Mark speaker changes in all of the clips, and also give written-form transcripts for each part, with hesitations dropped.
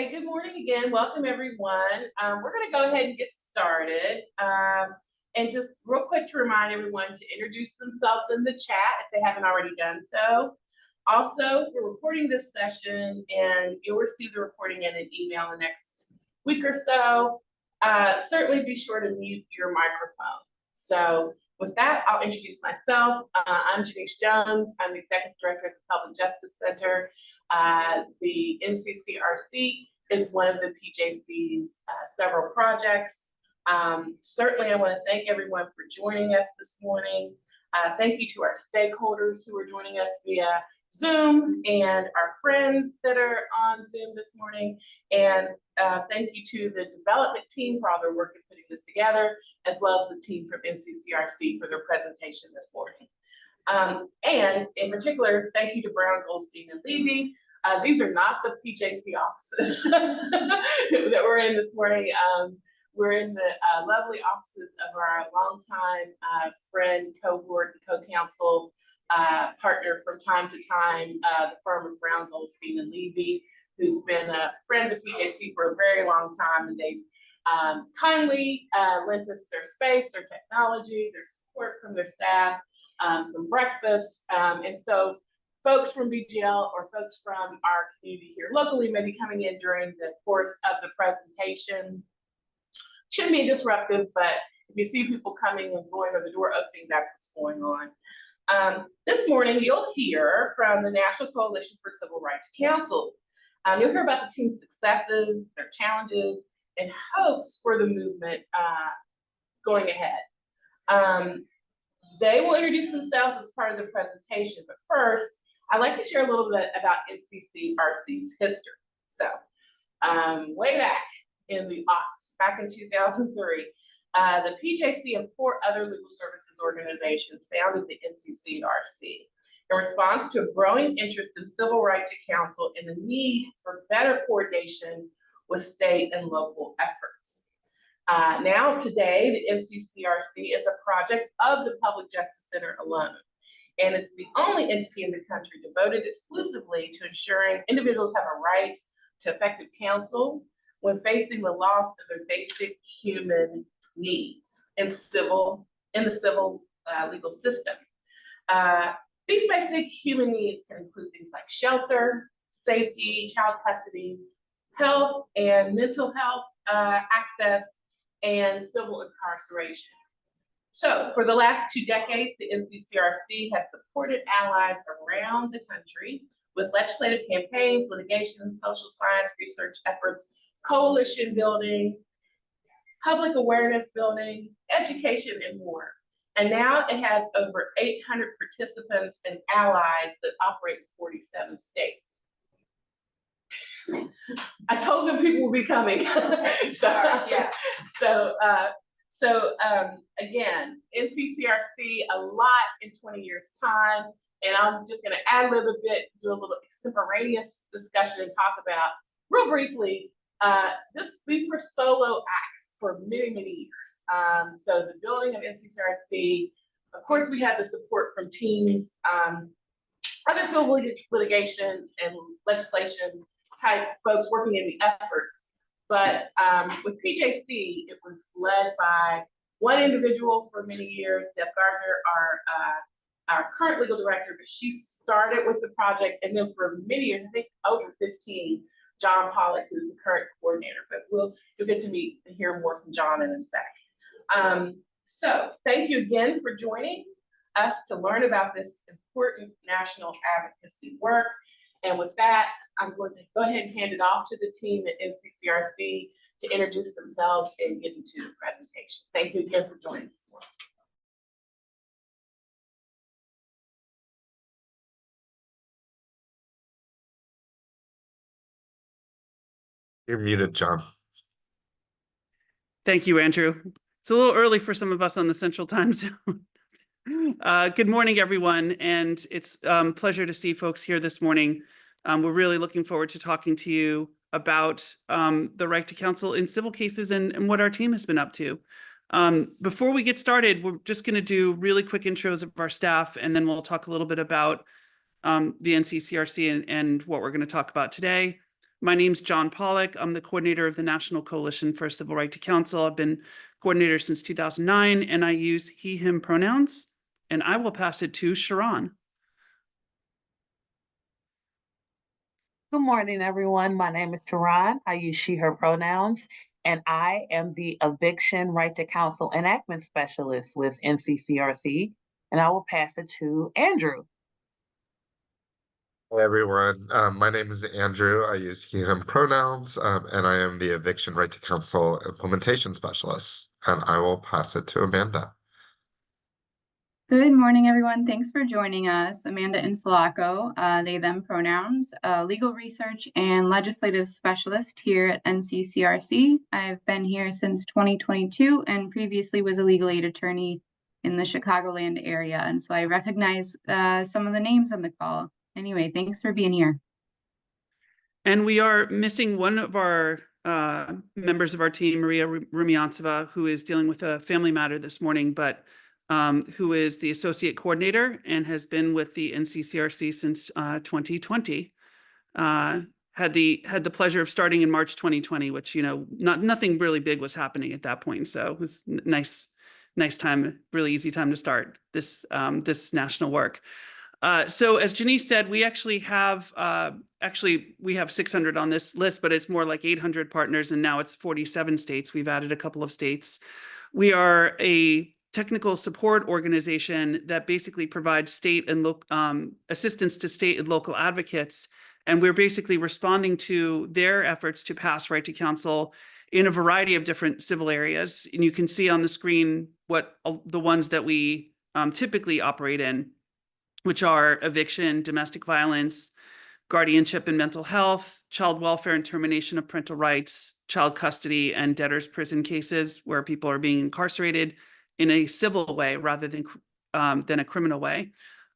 Speaker 1: Hey, good morning again. Welcome, everyone. We're going to go ahead and get started. And just real quick to remind everyone to introduce themselves in the chat if they haven't already done so. Also, we're recording this session and you'll receive the recording in an email in the next week or so. Certainly be sure to mute your microphone. So with that, I'll introduce myself. I'm Janice Jones. I'm the Executive Director at the Public Justice Center. The NCCRC is one of the PJC's several projects. Certainly, I want to thank everyone for joining us this morning. Thank you to our stakeholders who are joining us via Zoom and our friends that are on Zoom this morning. And thank you to the development team for all their work in putting this together, as well as the team from NCCRC for their presentation this morning. And in particular, thank you to Brown, Goldstein, and Levy. These are not the PJC offices that we're in this morning. We're in the lovely offices of our longtime friend, cohort, and co-counsel partner from time to time, the firm of Brown, Goldstein, and Levy, who's been a friend of PJC for a very long time, and they've kindly lent us their space, their technology, their support from their staff, some breakfast, and so folks from BGL or folks from our community here locally may be coming in during the course of the presentation. Shouldn't be disruptive, but if you see people coming and going or the door opening, that's what's going on. This morning, you'll hear from the National Coalition for Civil Rights Counsel. You'll hear about the team's successes, their challenges, and hopes for the movement going ahead. They will introduce themselves as part of the presentation, but first, I'd like to share a little bit about NCCRC's history. So, way back in the aughts, back in 2003, the PJC and 4 other legal services organizations founded the NCCRC in response to a growing interest in civil rights counsel and the need for better coordination with state and local efforts. Now, today, the NCCRC is a project of the Public Justice Center alone, and it's the only entity in the country devoted exclusively to ensuring individuals have a right to effective counsel when facing the loss of their basic human needs in the civil legal system. These basic human needs can include things like shelter, safety, child custody, health and mental health access, and civil incarceration. So for the last 2 decades, the NCCRC has supported allies around the country with legislative campaigns, litigation, social science research efforts, coalition building, public awareness building, education, and more. And now it has over 800 participants and allies that operate in 47 states. I told them people will be coming. Again, NCCRC, a lot in 20 years time, and I'm just going to ad lib a bit, do a little extemporaneous discussion and talk about, real briefly, these were solo acts for many, many years. So the building of NCCRC, of course, we had the support from teams, other civil litigation and legislation type folks working in the efforts. But with PJC, it was led by one individual for many years, Deb Gardner, our current legal director, but she started with the project, and then for many years, I think over 15, John Pollock, who's the current coordinator, but you'll get to meet and hear more from John in a sec. So thank you again for joining us to learn about this important national advocacy work. And with that, I'm going to go ahead and hand it off to the team at NCCRC to introduce themselves and get into the presentation. Thank you again for joining this morning.
Speaker 2: You're muted, John.
Speaker 3: Thank you, Andrew. It's a little early for some of us on the Central Time Zone. Good morning, everyone, and it's a pleasure to see folks here this morning. We're really looking forward to talking to you about the right to counsel in civil cases and what our team has been up to. Before we get started, we're just going to do really quick intros of our staff, and then we'll talk a little bit about the NCCRC and what we're going to talk about today. My name's John Pollock. I'm the coordinator of the National Coalition for a Civil Right to Counsel. I've been coordinator since 2009, and I use he, him pronouns. And I will pass it to Sharon.
Speaker 4: Good morning, everyone. My name is Sharon. I use she, her pronouns, and I am the Eviction Right to Counsel Enactment Specialist with NCCRC, and I will pass it to Andrew.
Speaker 2: Hey everyone, my name is Andrew. I use he, him pronouns, and I am the Eviction Right to Counsel Implementation Specialist. And I will pass it to Amanda.
Speaker 5: Good morning, everyone. Thanks for joining us. Amanda Insulaco, they, them pronouns, legal research and legislative specialist here at NCCRC. I've been here since 2022 and previously was a legal aid attorney in the Chicagoland area. And so I recognize some of the names on the call. Anyway, thanks for being here.
Speaker 3: And we are missing one of our members of our team, Maria Rumiantseva, who is dealing with a family matter this morning, but who is the associate coordinator and has been with the NCCRC since 2020. Had the pleasure of starting in March 2020, which, you know, nothing really big was happening at that point. So it was nice time, really easy time to start this this national work. So as Janice said, we actually have we have 600 on this list, but it's more like 800 partners, and now it's 47 states. We've added a couple of states. We are a technical support organization that basically provides state and local assistance to state and local advocates, and we're basically responding to their efforts to pass right to counsel in a variety of different civil areas. And you can see on the screen what the ones that we typically operate in, which are eviction, domestic violence, guardianship and mental health, child welfare and termination of parental rights, child custody, and debtors' prison cases where people are being incarcerated in a civil way rather than a criminal way.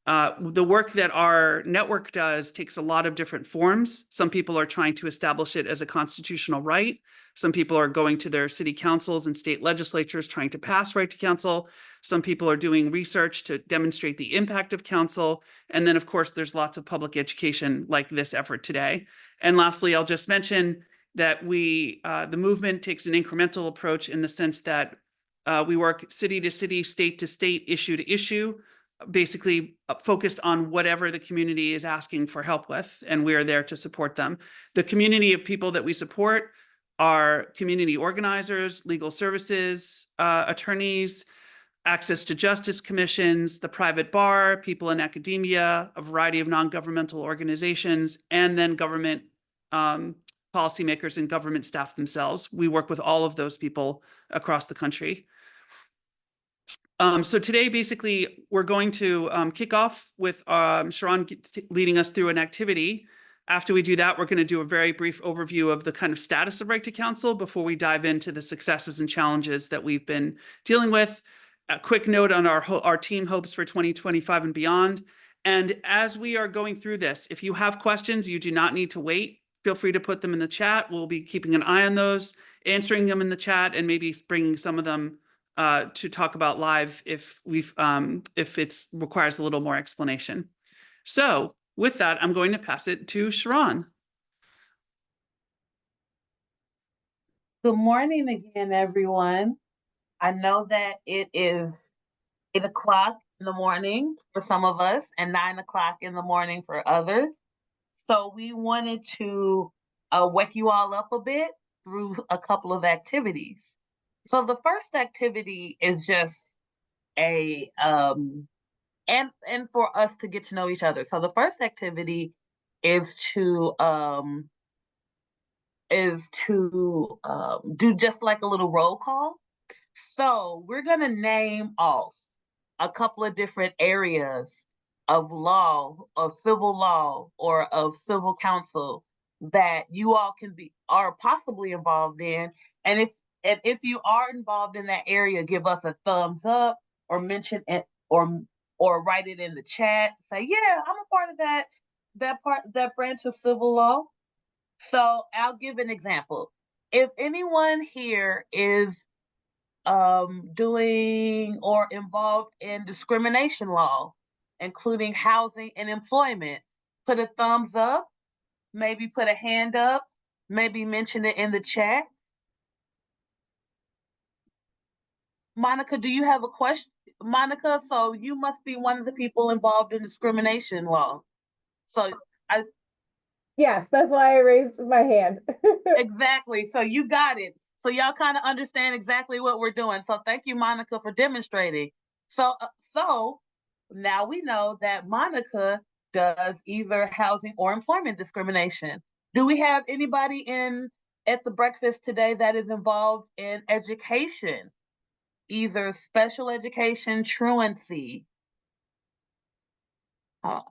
Speaker 3: The work that our network does takes a lot of different forms. Some people are trying to establish it as a constitutional right. Some people are going to their city councils and state legislatures trying to pass right to counsel. Some people are doing research to demonstrate the impact of counsel. And then, of course, there's lots of public education like this effort today. And lastly, I'll just mention that the movement takes an incremental approach in the sense that we work city to city, state to state, issue to issue, basically focused on whatever the community is asking for help with, and we are there to support them. The community of people that we support are community organizers, legal services, attorneys, access to justice commissions, the private bar, people in academia, a variety of non-governmental organizations, and then government policymakers and government staff themselves. We work with all of those people across the country. So today, basically, we're going to kick off with Sharon leading us through an activity. After we do that, we're going to do a very brief overview of the kind of status of right to counsel before we dive into the successes and challenges that we've been dealing with. A quick note on our team hopes for 2025 and beyond. And as we are going through this, if you have questions, you do not need to wait. Feel free to put them in the chat. We'll be keeping an eye on those, answering them in the chat, and maybe bringing some of them to talk about live if it requires a little more explanation. So with that, I'm going to pass it to Sharon.
Speaker 4: Good morning again, everyone. I know that it is 8 o'clock in the morning for some of us and 9 o'clock in the morning for others. So we wanted to wake you all up a bit through a couple of activities. So the first activity is just and for us to get to know each other. So the first activity is to do just like a little roll call. So we're gonna name off a couple of different areas of law, of civil law, or of civil counsel that you all are possibly involved in. And if you are involved in that area, give us a thumbs up or mention it or write it in the chat. Say, yeah, I'm a part of that branch of civil law. So I'll give an example. If anyone here is doing or involved in discrimination law, including housing and employment, put a thumbs up, maybe put a hand up, maybe mention it in the chat. Monica, do you have a question? Monica, so you must be one of the people involved in discrimination law. So
Speaker 6: Yes, that's why I raised my hand.
Speaker 4: exactly. So you got it. So y'all kind of understand exactly what we're doing. So thank you, Monica, for demonstrating. So now we know that Monica does either housing or employment discrimination. Do we have anybody at the breakfast today that is involved in education, either special education, truancy? Uh,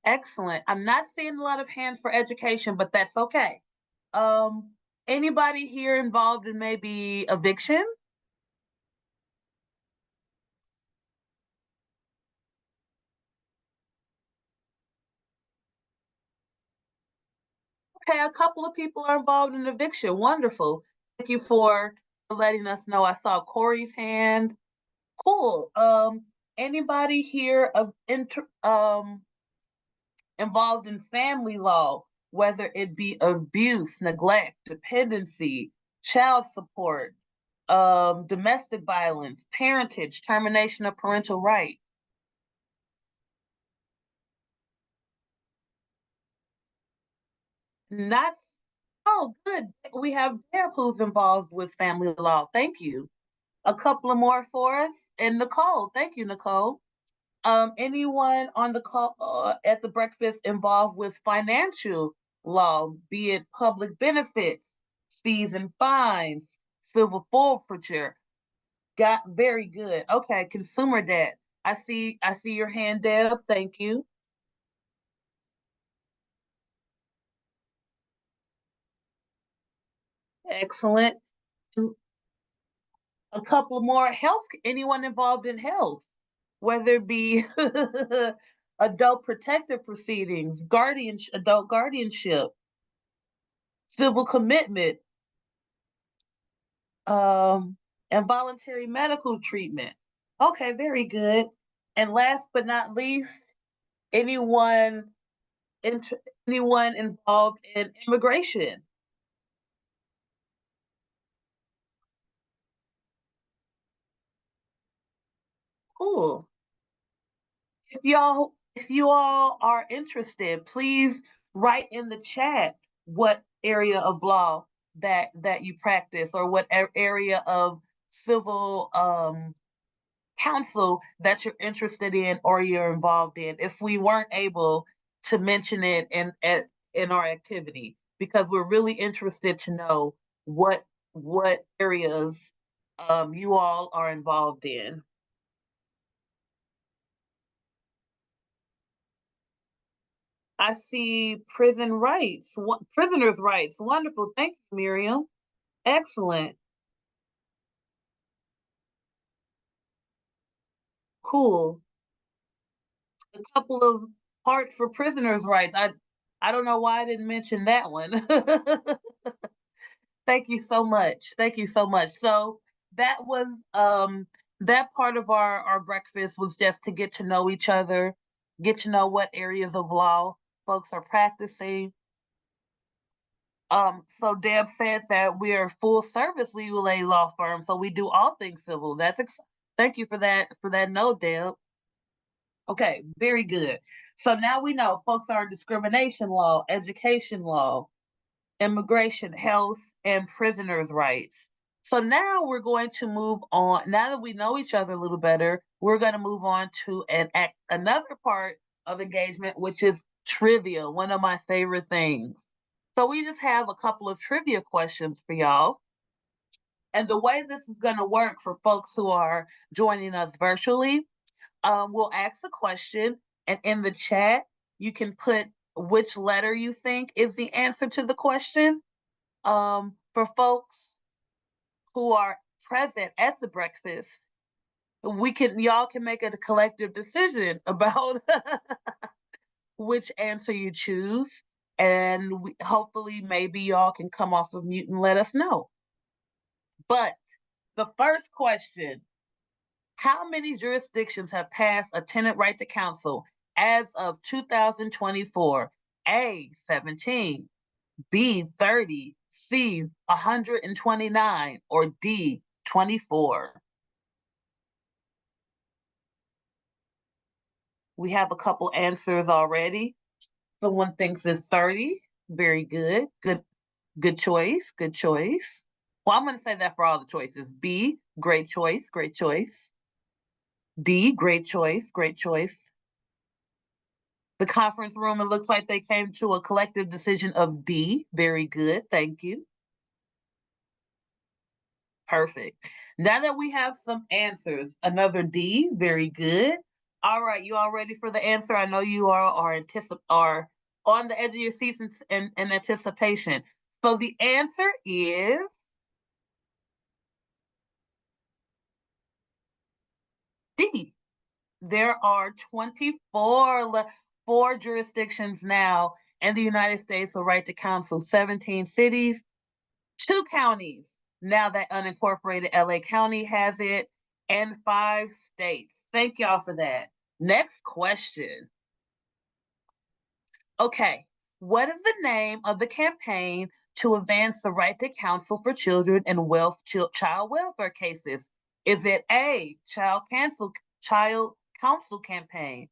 Speaker 4: Excellent. I'm not seeing a lot of hands for education, but that's okay. Um, Anybody here involved in maybe eviction? Okay, a couple of people are involved in eviction. Wonderful. Thank you for letting us know. I saw Corey's hand. Cool. Anybody here involved in family law, whether it be abuse, neglect, dependency, child support, domestic violence, parentage, termination of parental right? Not, oh, good. We have Deb who's involved with family law. Thank you. A couple of more for us. And Nicole, thank you, Nicole. Anyone on the call at the breakfast involved with financial law, be it public benefits, fees and fines, civil forfeiture? Got very good. Okay, consumer debt. I see your hand, Deb. Thank you. Excellent. A couple more health, anyone involved in health, whether it be adult protective proceedings, adult guardianship, civil commitment, involuntary medical treatment. Okay, very good. And last but not least, anyone anyone involved in immigration? Cool. If you all are interested, please write in the chat what area of law that you practice, or what area of civil counsel that you're interested in or you're involved in, if we weren't able to mention it in our activity, because we're really interested to know what areas you all are involved in. I see prisoners' rights. Wonderful. Thank you, Miriam. Excellent. Cool. A couple of parts for prisoners' rights. I don't know why I didn't mention that one. Thank you so much. Thank you so much. So that was that part of our breakfast was just to get to know each other, get to know what areas of law folks are practicing. So Deb said that we are full service legal aid law firm, so we do all things civil. Thank you for that note, Deb. Okay, very good. So now we know folks are in discrimination law, education law, immigration, health, and prisoners' rights. So now we're going to move on. Now that we know each other a little better, we're going to move on to another part of engagement, which is trivia, one of my favorite things. So we just have a couple of trivia questions for y'all. And the way this is going to work for folks who are joining us virtually, we'll ask a question, and in the chat, you can put which letter you think is the answer to the question. For folks who are present at the breakfast, y'all can make a collective decision about which answer you choose, and hopefully maybe y'all can come off of mute and let us know. But the first question: how many jurisdictions have passed a tenant right to counsel as of 2024? A, 17, B, 30, C, 129, or D, 24? We have a couple answers already. Someone thinks it's 30. Very good. Good choice. Good choice. Well, I'm going to say that for all the choices. B, great choice. Great choice. D, great choice. Great choice. The conference room, it looks like they came to a collective decision of D. Very good. Thank you. Perfect. Now that we have some answers, another D. Very good. All right, you all ready for the answer? I know you are on the edge of your seats in anticipation. So the answer is D. There are 4 jurisdictions now in the United States with right to counsel, 17 cities, 2 counties. Now that unincorporated LA County has it, and 5 states. Thank y'all for that. Next question. Okay, what is the name of the campaign to advance the right to counsel for children in child welfare cases? Is it A, Child Counsel Campaign,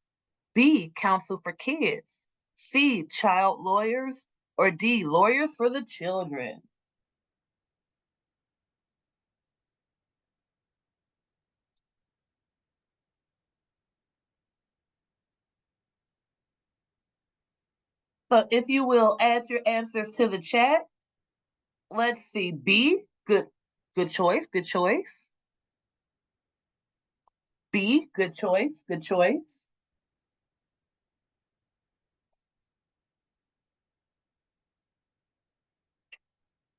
Speaker 4: B, Counsel for Kids, C, Child Lawyers, or D, Lawyers for the Children? So if you will add your answers to the chat. Let's see, B, good choice, good choice. B, good choice, good choice.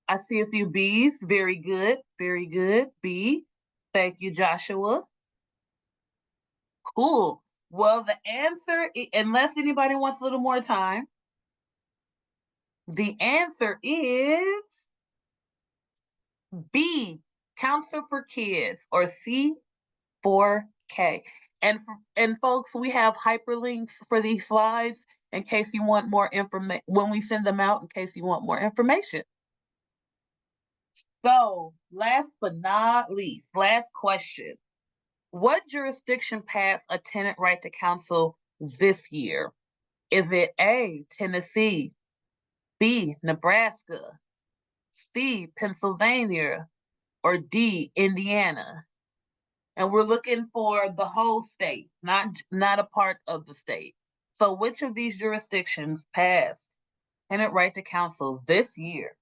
Speaker 4: I see a few B's, very good, B. Thank you, Joshua. Cool. Well, the answer, unless anybody wants a little more time, the answer is B, Counsel for Kids, or C, 4K. And folks, we have hyperlinks for these slides in case you want more information, when we send them out, in case you want more information. So, last but not least, last question. What jurisdiction passed a tenant right to counsel this year? Is it A, Tennessee, B, Nebraska, C, Pennsylvania, or D, Indiana? And we're looking for the whole state, not a part of the state. So which of these jurisdictions passed tenant right to counsel this year?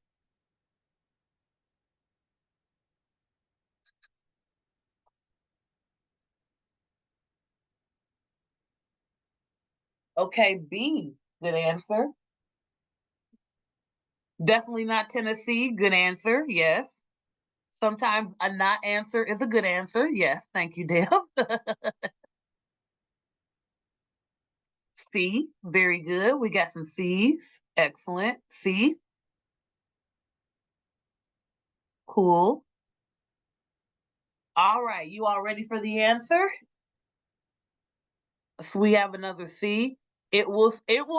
Speaker 4: Okay, B, good answer. Definitely not Tennessee, good answer, yes. Sometimes a not answer is a good answer, yes, thank you, Deb. C, very good, we got some C's, excellent. C, cool. All right, you all ready for the answer? So we have another C. It will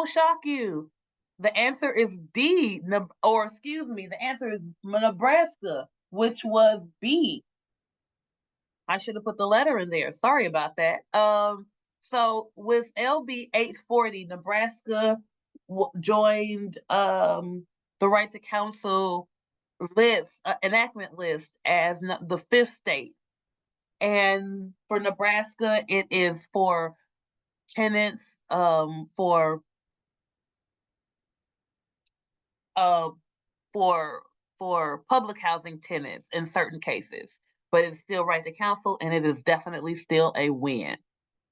Speaker 4: shock you. The answer is D, or excuse me, the answer is Nebraska, which was B. I should have put the letter in there. Sorry about that. So with LB 840, Nebraska joined the right to counsel list, enactment list, as the 5th state. And for Nebraska, it is for tenants, for public housing tenants in certain cases, but it's still right to counsel, and it is definitely still a win.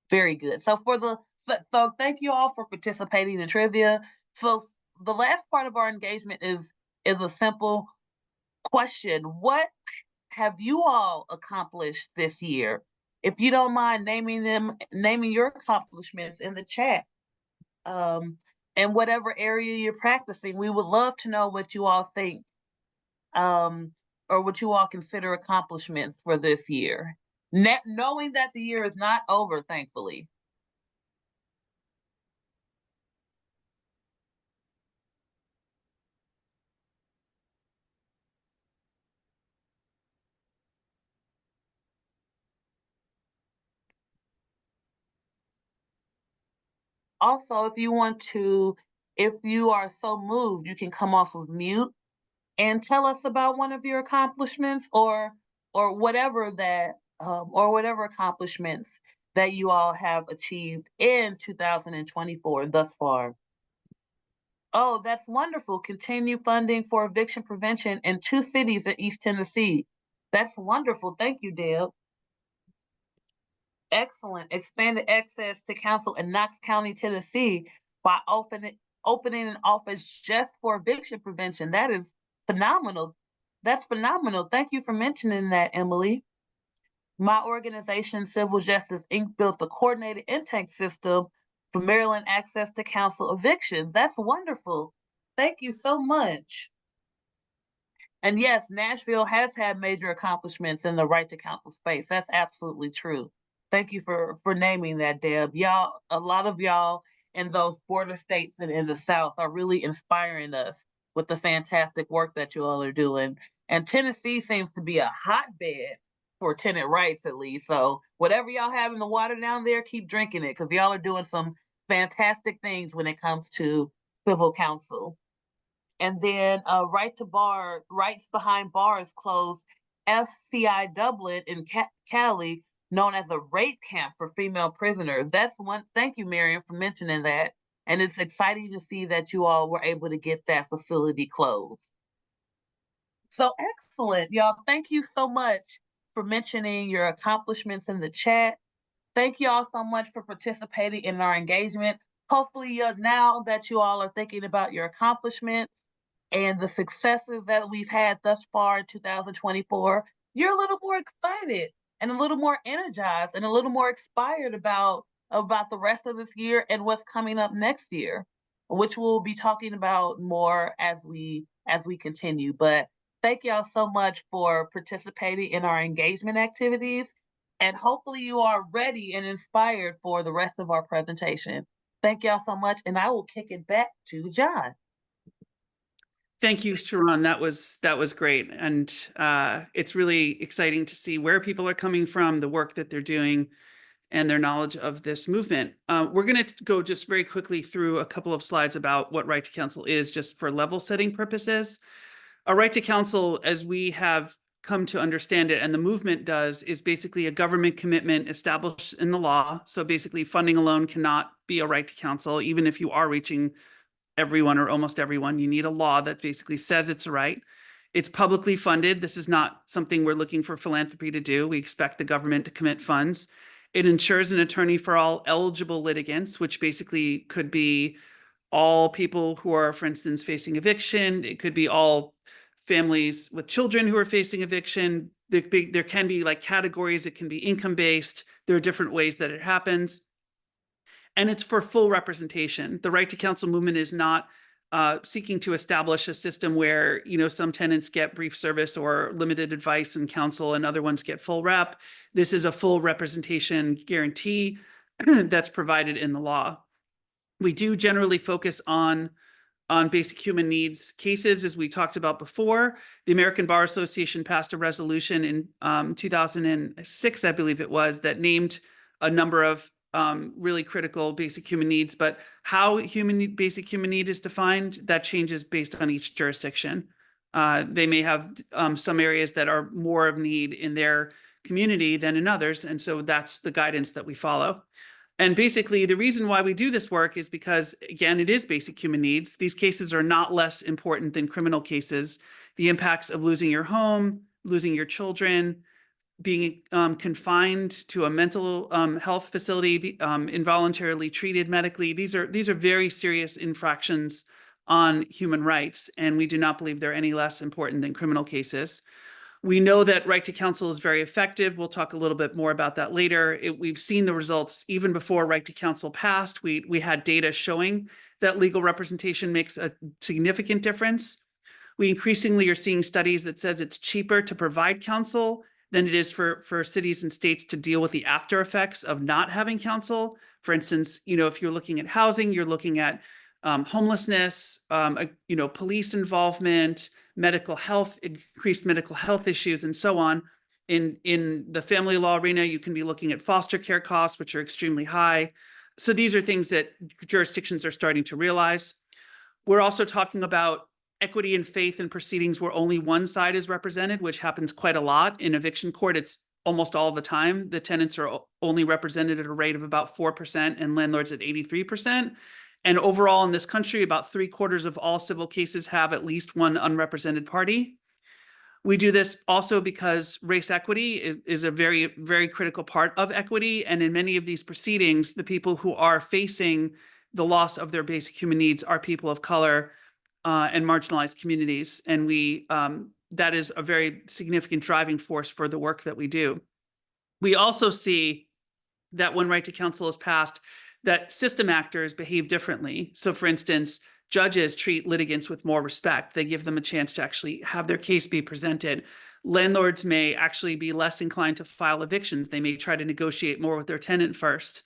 Speaker 4: Very good. So thank you all for participating in trivia. So the last part of our engagement is a simple question. What have you all accomplished this year? If you don't mind naming your accomplishments in the chat. In whatever area you're practicing, we would love to know what you all think, or what you all consider accomplishments for this year. Knowing that the year is not over, thankfully. Also, if you want to, if you are so moved, you can come off of mute and tell us about one of your accomplishments or whatever that or whatever accomplishments that you all have achieved in 2024 thus far. Oh, that's wonderful. Continue funding for eviction prevention in 2 cities in East Tennessee. That's wonderful. Thank you, Deb. Excellent. Expanded access to counsel in Knox County, Tennessee by opening an office just for eviction prevention. That is phenomenal. That's phenomenal. Thank you for mentioning that, Emily. My organization, Civil Justice Inc., built the coordinated intake system for Maryland access to counsel evictions. That's wonderful. Thank you so much. And yes, Nashville has had major accomplishments in the right to counsel space. That's absolutely true. Thank you for naming that, Deb. Y'all, a lot of y'all in those border states and in the South are really inspiring us with the fantastic work that you all are doing. And Tennessee seems to be a hotbed for tenant rights, at least. So whatever y'all have in the water down there, keep drinking it, because y'all are doing some fantastic things when it comes to civil counsel. And then Rights Behind Bars closed FCI Dublin in Cali, known as a rape camp for female prisoners. That's one. Thank you, Miriam, for mentioning that. And it's exciting to see that you all were able to get that facility closed. So excellent, y'all. Thank you so much for mentioning your accomplishments in the chat. Thank you all so much for participating in our engagement. Hopefully, now that you all are thinking about your accomplishments and the successes that we've had thus far in 2024, you're a little more excited and a little more energized and a little more inspired about the rest of this year and what's coming up next year, which we'll be talking about more as we continue. But thank y'all so much for participating in our engagement activities, and hopefully you are ready and inspired for the rest of our presentation. Thank y'all so much, and I will kick it back to John.
Speaker 3: Thank you, Sharon. That was great. And it's really exciting to see where people are coming from, the work that they're doing, and their knowledge of this movement. We're going to go just very quickly through a couple of slides about what right to counsel is, just for level setting purposes. A right to counsel, as we have come to understand it, and the movement does, is basically a government commitment established in the law. So basically, funding alone cannot be a right to counsel, even if you are reaching everyone or almost everyone. You need a law that basically says it's a right. It's publicly funded. This is not something we're looking for philanthropy to do. We expect the government to commit funds. It ensures an attorney for all eligible litigants, which basically could be all people who are, for instance, facing eviction. It could be all families with children who are facing eviction. There can be like categories. It can be income-based. There are different ways that it happens. And it's for full representation. The right to counsel movement is not seeking to establish a system where, some tenants get brief service or limited advice and counsel and other ones get full rep. This is a full representation guarantee that's provided in the law. We do generally focus on basic human needs cases, as we talked about before. The American Bar Association passed a resolution in 2006, I believe it was, that named a number of really critical basic human needs, but how basic human need is defined, that changes based on each jurisdiction. They may have some areas that are more of need in their community than in others, and so that's the guidance that we follow. And basically, the reason why we do this work is because, again, it is basic human needs. These cases are not less important than criminal cases. The impacts of losing your home, losing your children, being confined to a mental health facility, involuntarily treated medically. These are very serious infractions on human rights, and we do not believe they're any less important than criminal cases. We know that right to counsel is very effective. We'll talk a little bit more about that later. We've seen the results even before right to counsel passed. We had data showing that legal representation makes a significant difference. We increasingly are seeing studies that says it's cheaper to provide counsel than it is for cities and states to deal with the after effects of not having counsel. For instance, if you're looking at housing, you're looking at homelessness, police involvement, medical health, increased medical health issues, and so on. In the family law arena, you can be looking at foster care costs, which are extremely high. So these are things that jurisdictions are starting to realize. We're also talking about equity and faith in proceedings where only one side is represented, which happens quite a lot. In eviction court, it's almost all the time. The tenants are only represented at a rate of about 4% and landlords at 83%. And overall in this country, about 3/4 of all civil cases have at least one unrepresented party. We do this also because race equity is a very, very critical part of equity. And in many of these proceedings, the people who are facing the loss of their basic human needs are people of color and marginalized communities. And that is a very significant driving force for the work that we do. We also see that when right to counsel is passed, that system actors behave differently. So for instance, judges treat litigants with more respect. They give them a chance to actually have their case be presented. Landlords may actually be less inclined to file evictions. They may try to negotiate more with their tenant first.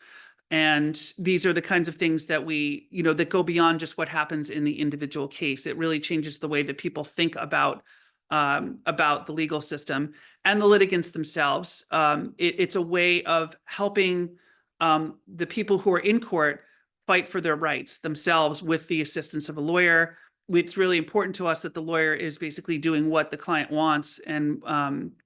Speaker 3: And these are the kinds of things that that go beyond just what happens in the individual case. It really changes the way that people think about the legal system and the litigants themselves. It's a way of helping the people who are in court fight for their rights themselves with the assistance of a lawyer. It's really important to us that the lawyer is basically doing what the client wants, and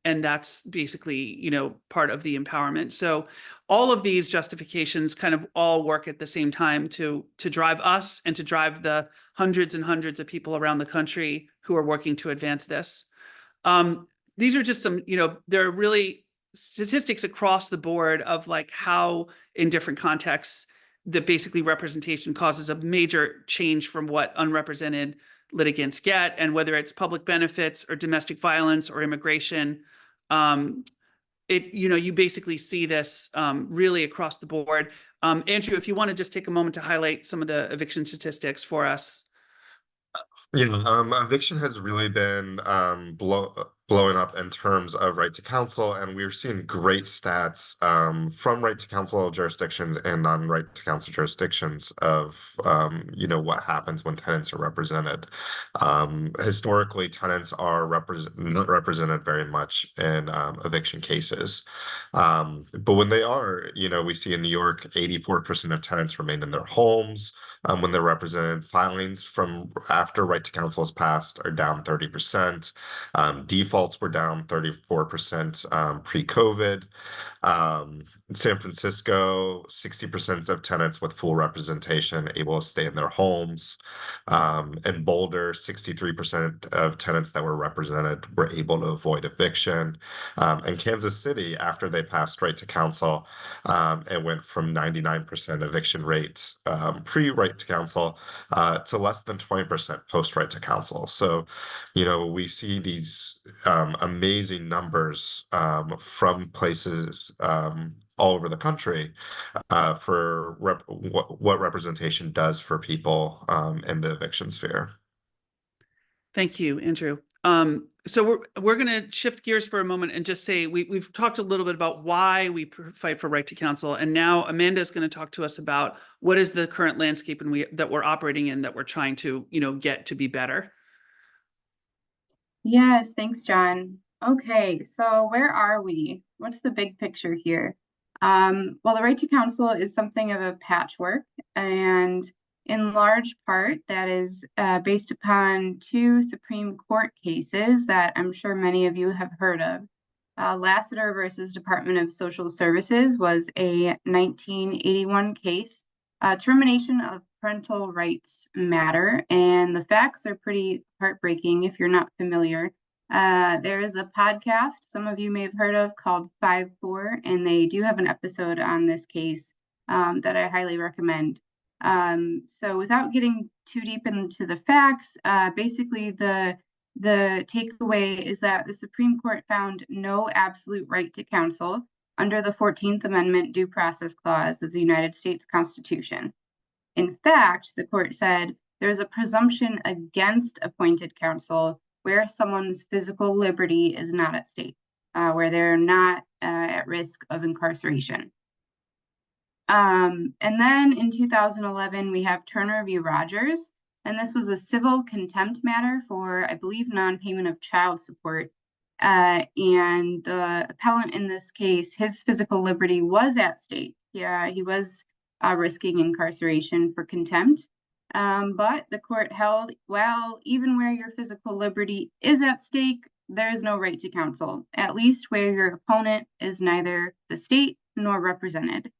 Speaker 3: that's basically part of the empowerment. So all of these justifications kind of all work at the same time to drive us and to drive the hundreds and hundreds of people around the country who are working to advance this. These are just some, there are really statistics across the board of like how in different contexts that basically representation causes a major change from what unrepresented litigants get, and whether it's public benefits or domestic violence or immigration, you basically see this really across the board. Andrew, if you want to just take a moment to highlight some of the eviction statistics for us.
Speaker 2: Yeah, eviction has really been blowing up in terms of right to counsel, and we're seeing great stats from right to counsel jurisdictions and non-right to counsel jurisdictions of what happens when tenants are represented. Historically, tenants are not represented very much in eviction cases, but when they are, we see in New York, 84% of tenants remain in their homes. When they're represented, filings from after right to counsel is passed are down 30%. Defaults were down 34% pre-COVID. In San Francisco, 60% of tenants with full representation able to stay in their homes. In Boulder, 63% of tenants that were represented were able to avoid eviction. In Kansas City, after they passed right to counsel, it went from 99% eviction rate pre-right to counsel to less than 20% post-right to counsel. So, we see these amazing numbers from places all over the country for what representation does for people in the eviction sphere.
Speaker 3: Thank you, Andrew. So we're going to shift gears for a moment and just say we've talked a little bit about why we fight for right to counsel, and now Amanda is going to talk to us about what is the current landscape that we're operating in, that we're trying to get to be better.
Speaker 5: Yes, thanks, John. Okay, so where are we? What's the big picture here? Well, the right to counsel is something of a patchwork, and in large part, that is based upon two Supreme Court cases that I'm sure many of you have heard of. Lassiter versus Department of Social Services was a 1981 case, termination of parental rights matter, and the facts are pretty heartbreaking if you're not familiar. There is a podcast some of you may have heard of called 5-4, and they do have an episode on this case that I highly recommend. So without getting too deep into the facts, basically the takeaway is that the Supreme Court found no absolute right to counsel under the 14th Amendment Due Process Clause of the United States Constitution. In fact, the court said there's a presumption against appointed counsel where someone's physical liberty is not at stake, where they're not at risk of incarceration. And then in 2011, we have Turner v. Rogers, and this was a civil contempt matter for, I believe, non-payment of child support. And the appellant in this case, his physical liberty was at stake. Yeah, he was risking incarceration for contempt. But the court held, well, even where your physical liberty is at stake, there's no right to counsel, at least where your opponent is neither the state nor represented.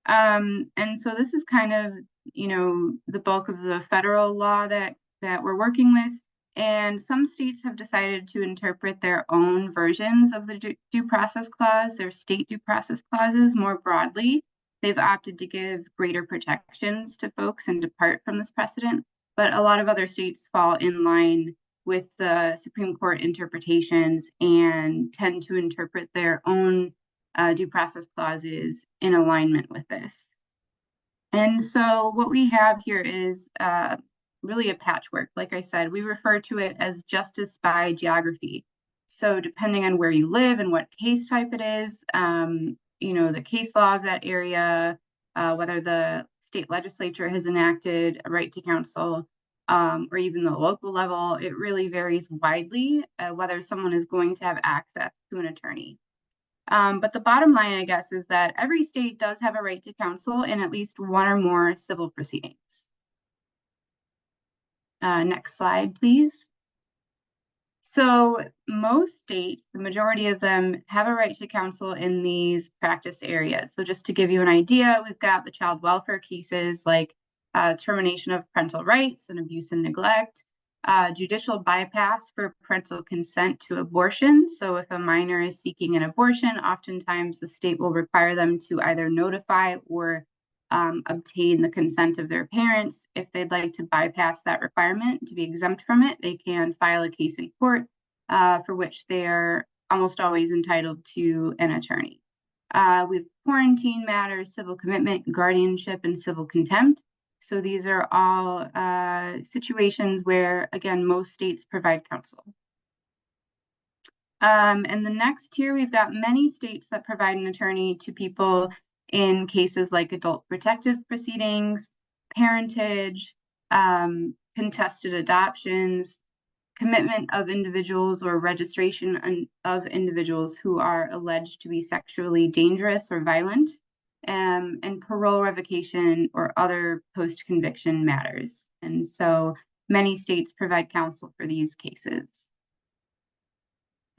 Speaker 5: And so this is kind of, the bulk of the federal law that we're working with. And some states have decided to interpret their own versions of the due process clause, their state due process clauses more broadly. They've opted to give greater protections to folks and depart from this precedent. But a lot of other states fall in line with the Supreme Court interpretations and tend to interpret their own due process clauses in alignment with this. And so what we have here is really a patchwork. Like I said, we refer to it as justice by geography. So depending on where you live and what case type it is, the case law of that area, whether the state legislature has enacted a right to counsel, or even the local level, it really varies widely whether someone is going to have access to an attorney. But the bottom line, I guess, is that every state does have a right to counsel in at least one or more civil proceedings. Next slide, please. So most states, the majority of them, have a right to counsel in these practice areas. So just to give you an idea, we've got the child welfare cases like termination of parental rights and abuse and neglect, judicial bypass for parental consent to abortion. So if a minor is seeking an abortion, oftentimes the state will require them to either notify or obtain the consent of their parents. If they'd like to bypass that requirement to be exempt from it, they can file a case in court for which they are almost always entitled to an attorney. We have quarantine matters, civil commitment, guardianship, and civil contempt. So these are all situations where, again, most states provide counsel. And the next here, we've got many states that provide an attorney to people in cases like adult protective proceedings, parentage, contested adoptions, commitment of individuals or registration of individuals who are alleged to be sexually dangerous or violent, and parole revocation or other post-conviction matters. And so many states provide counsel for these cases.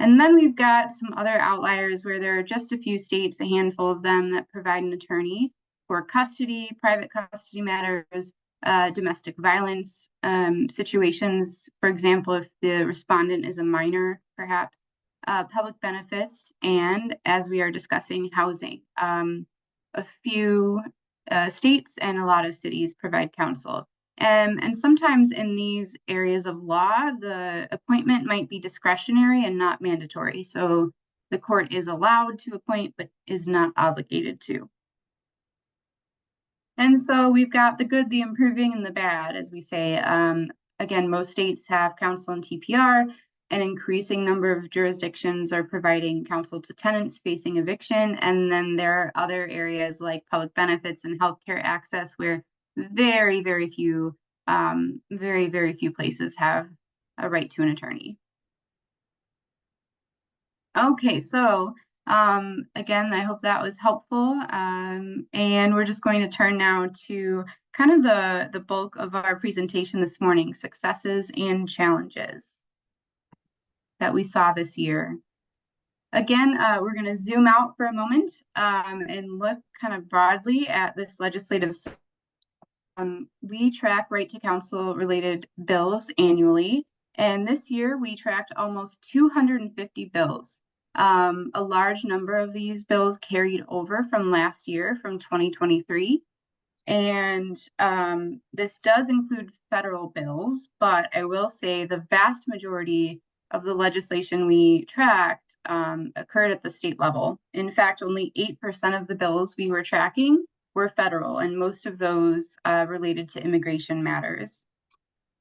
Speaker 5: And then we've got some other outliers where there are just a few states, a handful of them, that provide an attorney for custody, private custody matters, domestic violence situations. For example, if the respondent is a minor, perhaps, public benefits, and as we are discussing, housing. A few states and a lot of cities provide counsel. And sometimes in these areas of law, the appointment might be discretionary and not mandatory. So the court is allowed to appoint, but is not obligated to. And so we've got the good, the improving, and the bad, as we say. Again, most states have counsel and TPR. An increasing number of jurisdictions are providing counsel to tenants facing eviction. And then there are other areas like public benefits and healthcare access where very, very few places have a right to an attorney. Okay, so again, I hope that was helpful. And we're just going to turn now to kind of the bulk of our presentation this morning, successes and challenges that we saw this year. Again, we're going to zoom out for a moment and look kind of broadly at this legislative. We track right to counsel related bills annually, and this year we tracked almost 250 bills. A large number of these bills carried over from last year, from 2023. And this does include federal bills, but I will say the vast majority of the legislation we tracked occurred at the state level. In fact, only 8% of the bills we were tracking were federal, and most of those related to immigration matters.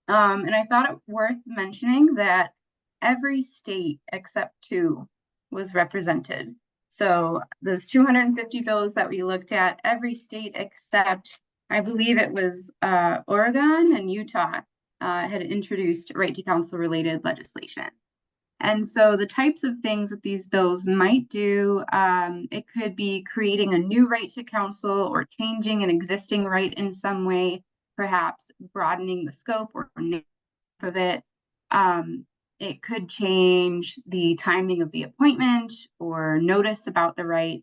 Speaker 5: And I thought it worth mentioning that every state except 2 was represented. So those 250 bills that we looked at, every state except, I believe it was Oregon and Utah had introduced right to counsel related legislation. And so the types of things that these bills might do, it could be creating a new right to counsel or changing an existing right in some way, perhaps broadening the scope or nature of it. It could change the timing of the appointment or notice about the right,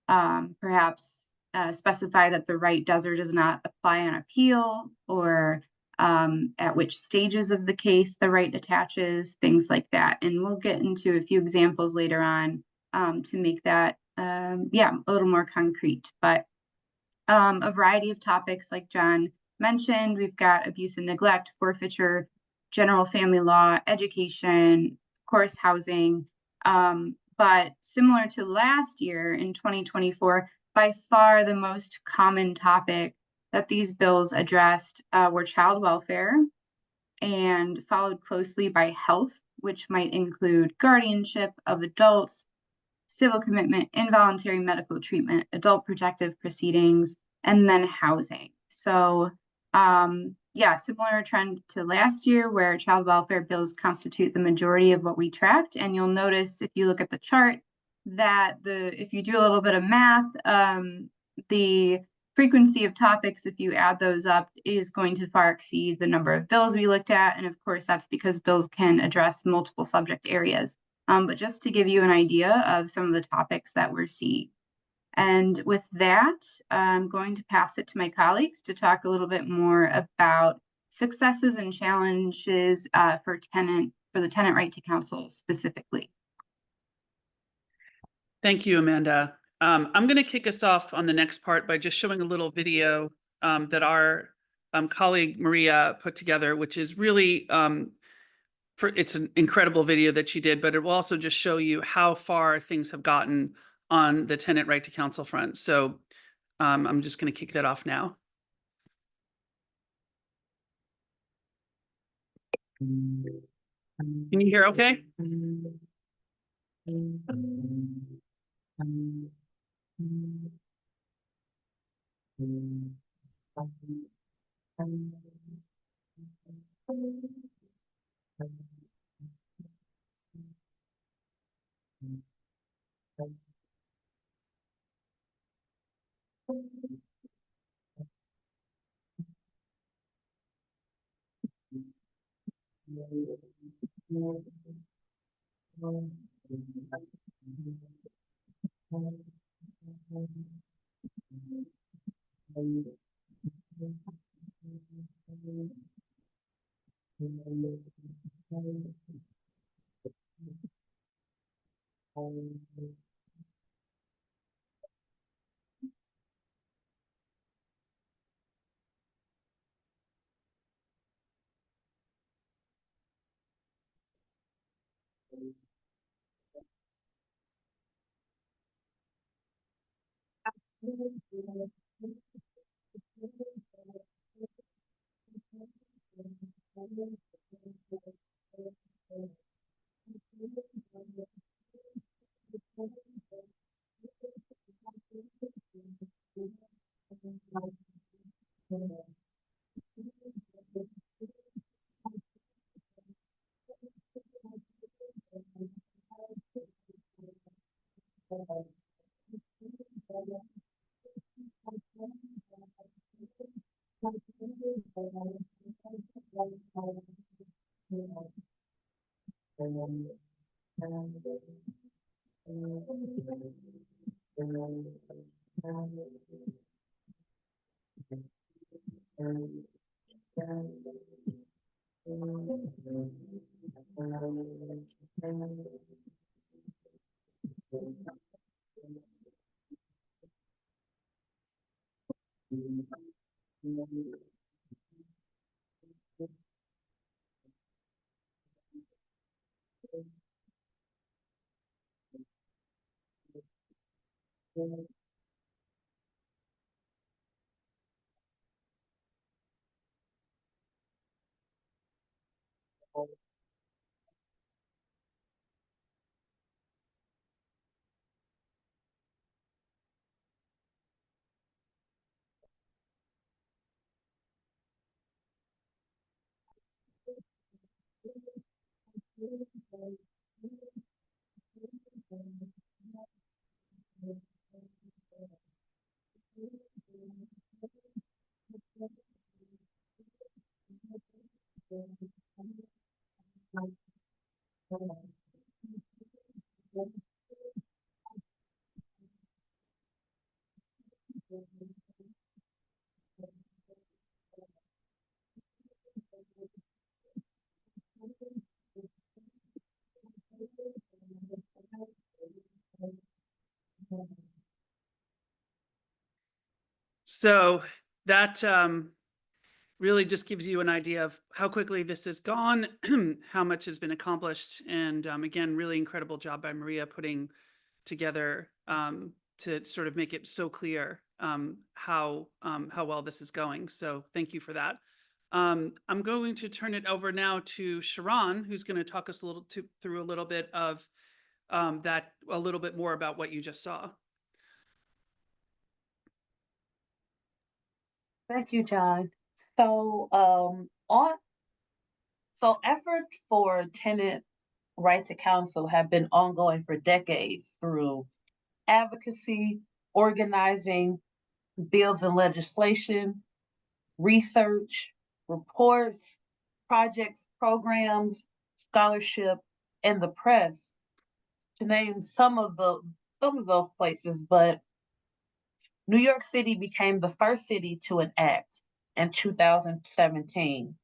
Speaker 5: perhaps specify that the right does or does not apply on appeal, or at which stages of the case the right attaches, things like that. And we'll get into a few examples later on to make that, yeah, a little more concrete. But a variety of topics, like John mentioned, we've got abuse and neglect, forfeiture, general family law, education, of course, housing. But similar to last year in 2024, by far the most common topic that these bills addressed were child welfare, and followed closely by health, which might include guardianship of adults, civil commitment, involuntary medical treatment, adult protective proceedings, and then housing. So yeah, similar trend to last year, where child welfare bills constitute the majority of what we tracked. And you'll notice, if you look at the chart, that if you do a little bit of math, the frequency of topics, if you add those up, is going to far exceed the number of bills we looked at. And of course, that's because bills can address multiple subject areas. But just to give you an idea of some of the topics that we're seeing. And with that, I'm going to pass it to my colleagues to talk a little bit more about successes and challenges for the tenant right to counsel specifically.
Speaker 3: Thank you, Amanda. I'm going to kick us off on the next part by just showing a little video that our colleague Maria put together, which is really it's an incredible video that she did, but it will also just show you how far things have gotten on the tenant right to counsel front. So I'm just going to kick that off now. Can you hear okay? So that really just gives you an idea of how quickly this has gone, how much has been accomplished, and again, really incredible job by Maria putting together to sort of make it so clear how well this is going. So thank you for that. I'm going to turn it over now to Sharon, who's going to talk us through a little bit of a little bit more about what you just saw.
Speaker 4: Thank you, John. So, efforts for tenant right to counsel have been ongoing for decades through advocacy, organizing, bills and legislation, research, reports, projects, programs, scholarship, and the press, to name some of those places. But New York City became the first city to enact in 2017.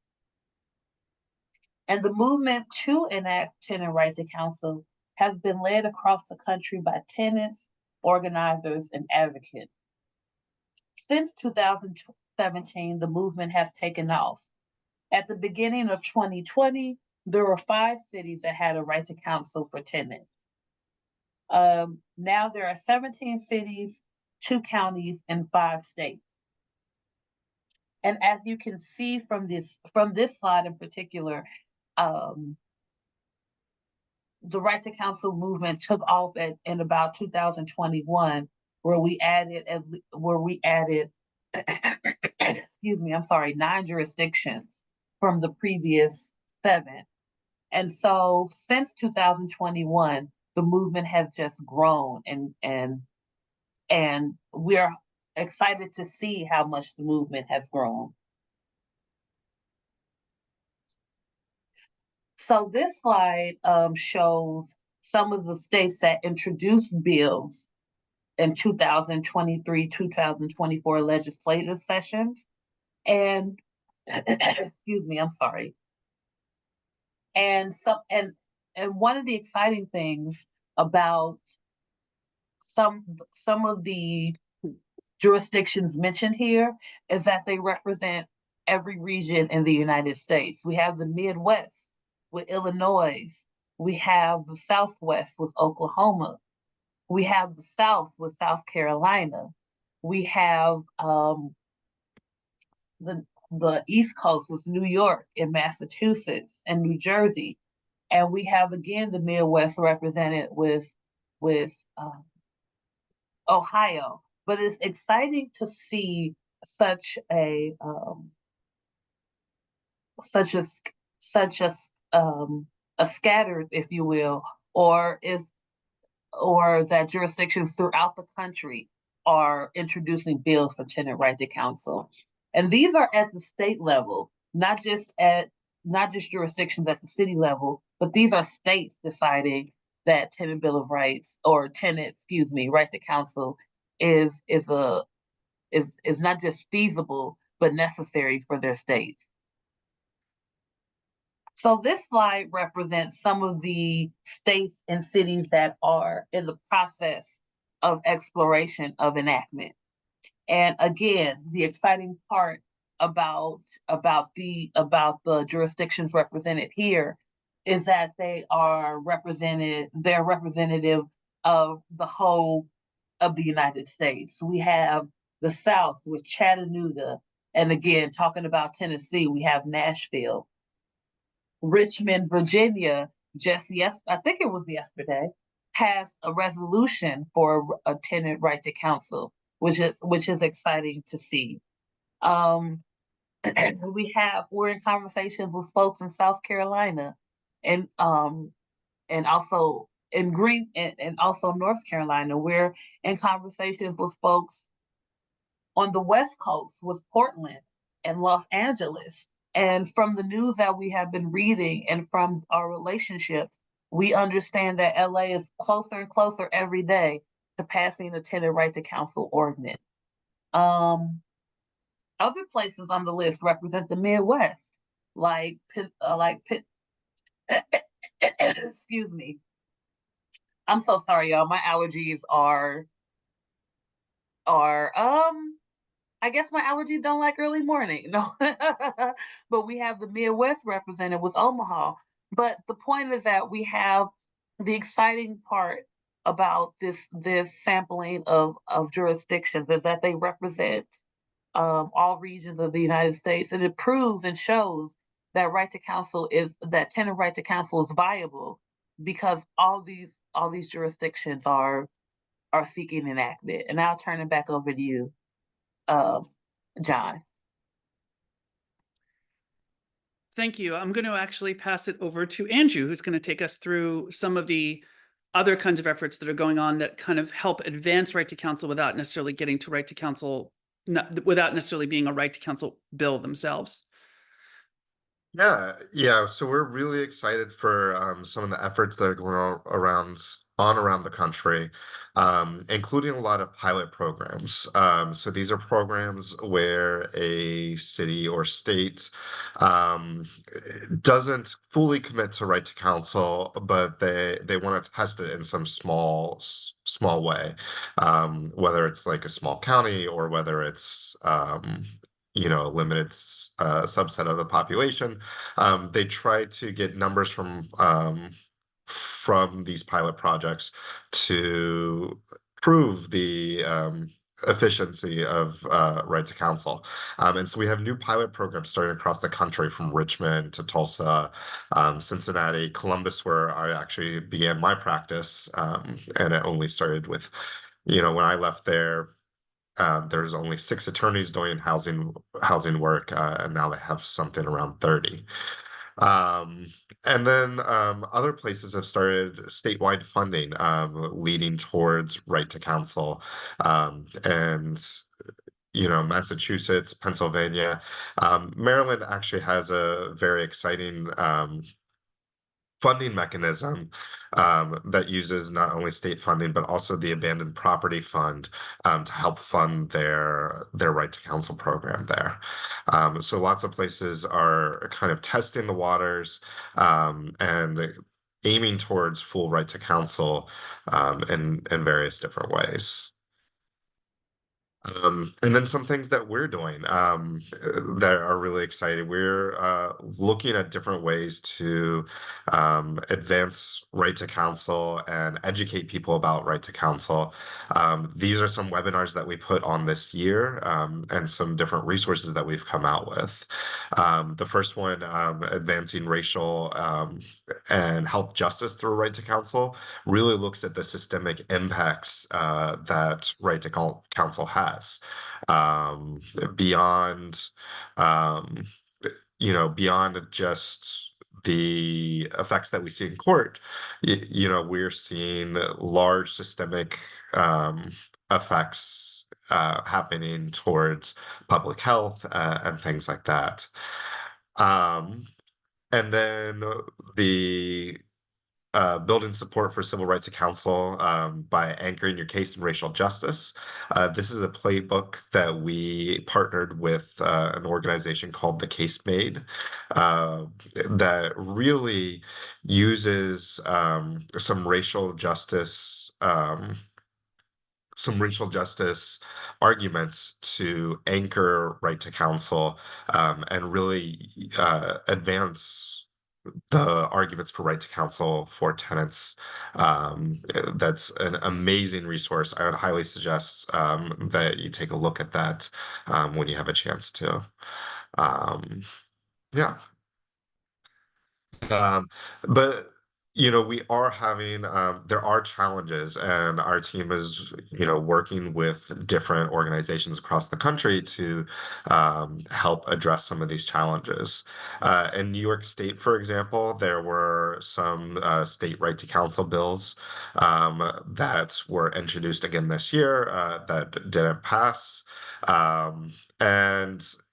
Speaker 4: And the movement to enact tenant right to counsel has been led across the country by tenants, organizers, and advocates. Since 2017, the movement has taken off. At the beginning of 2020, there were 5 cities that had a right to counsel for tenants. Now there are 17 cities, 2 counties, and 5 states. And as you can see from this slide in particular, the right to counsel movement took off in about 2021, where we added excuse me, I'm sorry, 9 jurisdictions from the previous 7. And so since 2021, the movement has just grown, and we're excited to see how much the movement has grown. So this slide shows some of the states that introduced bills in 2023, 2024 legislative sessions. And excuse me, I'm sorry. And one of the exciting things about some of the jurisdictions mentioned here is that they represent every region in the United States. We have the Midwest with Illinois. We have the Southwest with Oklahoma. We have the South with South Carolina. We have the East Coast with New York and Massachusetts and New Jersey. And we have, again, the Midwest represented with Ohio. But it's exciting to see such a scattered, if you will, or that jurisdictions throughout the country are introducing bills for tenant right to counsel. And these are at the state level, not just jurisdictions at the city level, but these are states deciding that tenant bill of rights or right to counsel is not just feasible, but necessary for their state. So this slide represents some of the states and cities that are in the process of exploration of enactment. And again, the exciting part about the jurisdictions represented here is that they're representative of the whole of the United States. We have the South with Chattanooga, and again, talking about Tennessee, we have Nashville. Richmond, Virginia, I think it was yesterday, has a resolution for a tenant right to counsel, which is exciting to see. We're in conversations with folks in South Carolina, and also and also North Carolina. We're in conversations with folks on the West Coast with Portland and Los Angeles. And from the news that we have been reading and from our relationships We understand that LA is closer and closer every day to passing the tenant right to counsel ordinance. Other places on the list represent the Midwest, like excuse me. I'm so sorry, y'all. My allergies are I guess my allergies don't like early morning. No. But we have the Midwest represented with Omaha. But the point is that we have the exciting part about this sampling of jurisdictions is that they represent all regions of the United States, and it proves and shows that tenant right to counsel is viable because all these jurisdictions are seeking enactment. And I'll turn it back over to you, John.
Speaker 3: Thank you. I'm going to actually pass it over to Andrew, who's going to take us through some of the other kinds of efforts that are going on that kind of help advance right to counsel without necessarily getting to right to counsel, without necessarily being a right to counsel bill themselves.
Speaker 2: Yeah. So we're really excited for some of the efforts that are going on around the country, including a lot of pilot programs. So these are programs where a city or state doesn't fully commit to right to counsel, but they want to test it in some small way, whether it's like a small county or whether it's a limited subset of the population. They try to get numbers from these pilot projects to prove the efficiency of right to counsel. And so we have new pilot programs starting across the country, from Richmond to Tulsa, Cincinnati, Columbus, where I actually began my practice. And it only started with, when I left there, there's only 6 attorneys doing housing work, and now they have something around 30. And then other places have started statewide funding, leading towards right to counsel, and Massachusetts, Pennsylvania, Maryland actually has a very exciting funding mechanism that uses not only state funding but also the abandoned property fund to help fund their right to counsel program there. So lots of places are kind of testing the waters and aiming towards full right to counsel in various different ways. And then some things that we're doing that are really exciting. We're looking at different ways to advance right to counsel and educate people about right to counsel. These are some webinars that we put on this year and some different resources that we've come out with. The first one, advancing racial and health justice through right to counsel, really looks at the systemic impacts that right to counsel has. Beyond beyond just the effects that we see in court, we're seeing large systemic effects happening towards public health and things like that. And then the building support for civil rights to counsel by anchoring your case in racial justice. This is a playbook that we partnered with an organization called The Case Made that really uses some racial justice arguments to anchor right to counsel and really advance the arguments for right to counsel for tenants. That's an amazing resource. I would highly suggest that you take a look at that when you have a chance to. Yeah. But we are having there are challenges, and our team is working with different organizations across the country to help address some of these challenges. In New York State, for example, there were some state right to counsel bills that were introduced again this year that didn't pass, and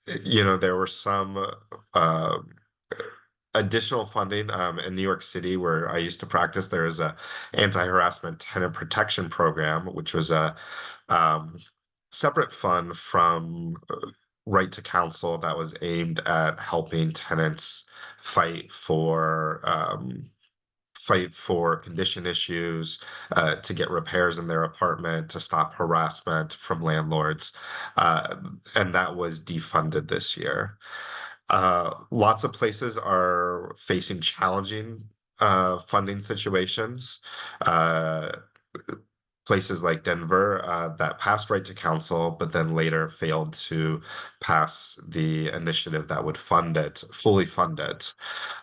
Speaker 2: there were some additional funding in New York City, where I used to practice. There is a anti-harassment tenant protection program, which was a separate fund from right to counsel that was aimed at helping tenants fight for condition issues, to get repairs in their apartment, to stop harassment from landlords, and that was defunded this year. Lots of places are facing challenging funding situations. Places like Denver that passed right to counsel, but then later failed to pass the initiative that would fully fund it.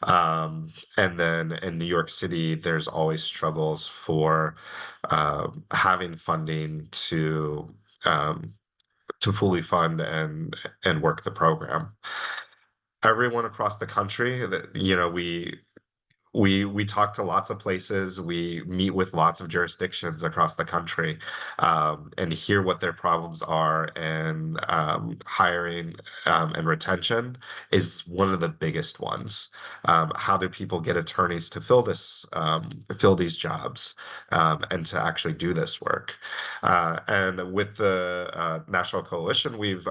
Speaker 2: And then in New York City, there's always struggles for having funding to fully fund and work the program. Everyone across the country, we talk to lots of places, we meet with lots of jurisdictions across the country, and hear what their problems are, and hiring and retention is one of the biggest ones. How do people get attorneys to fill these jobs, and to actually do this work? And with the National Coalition, we've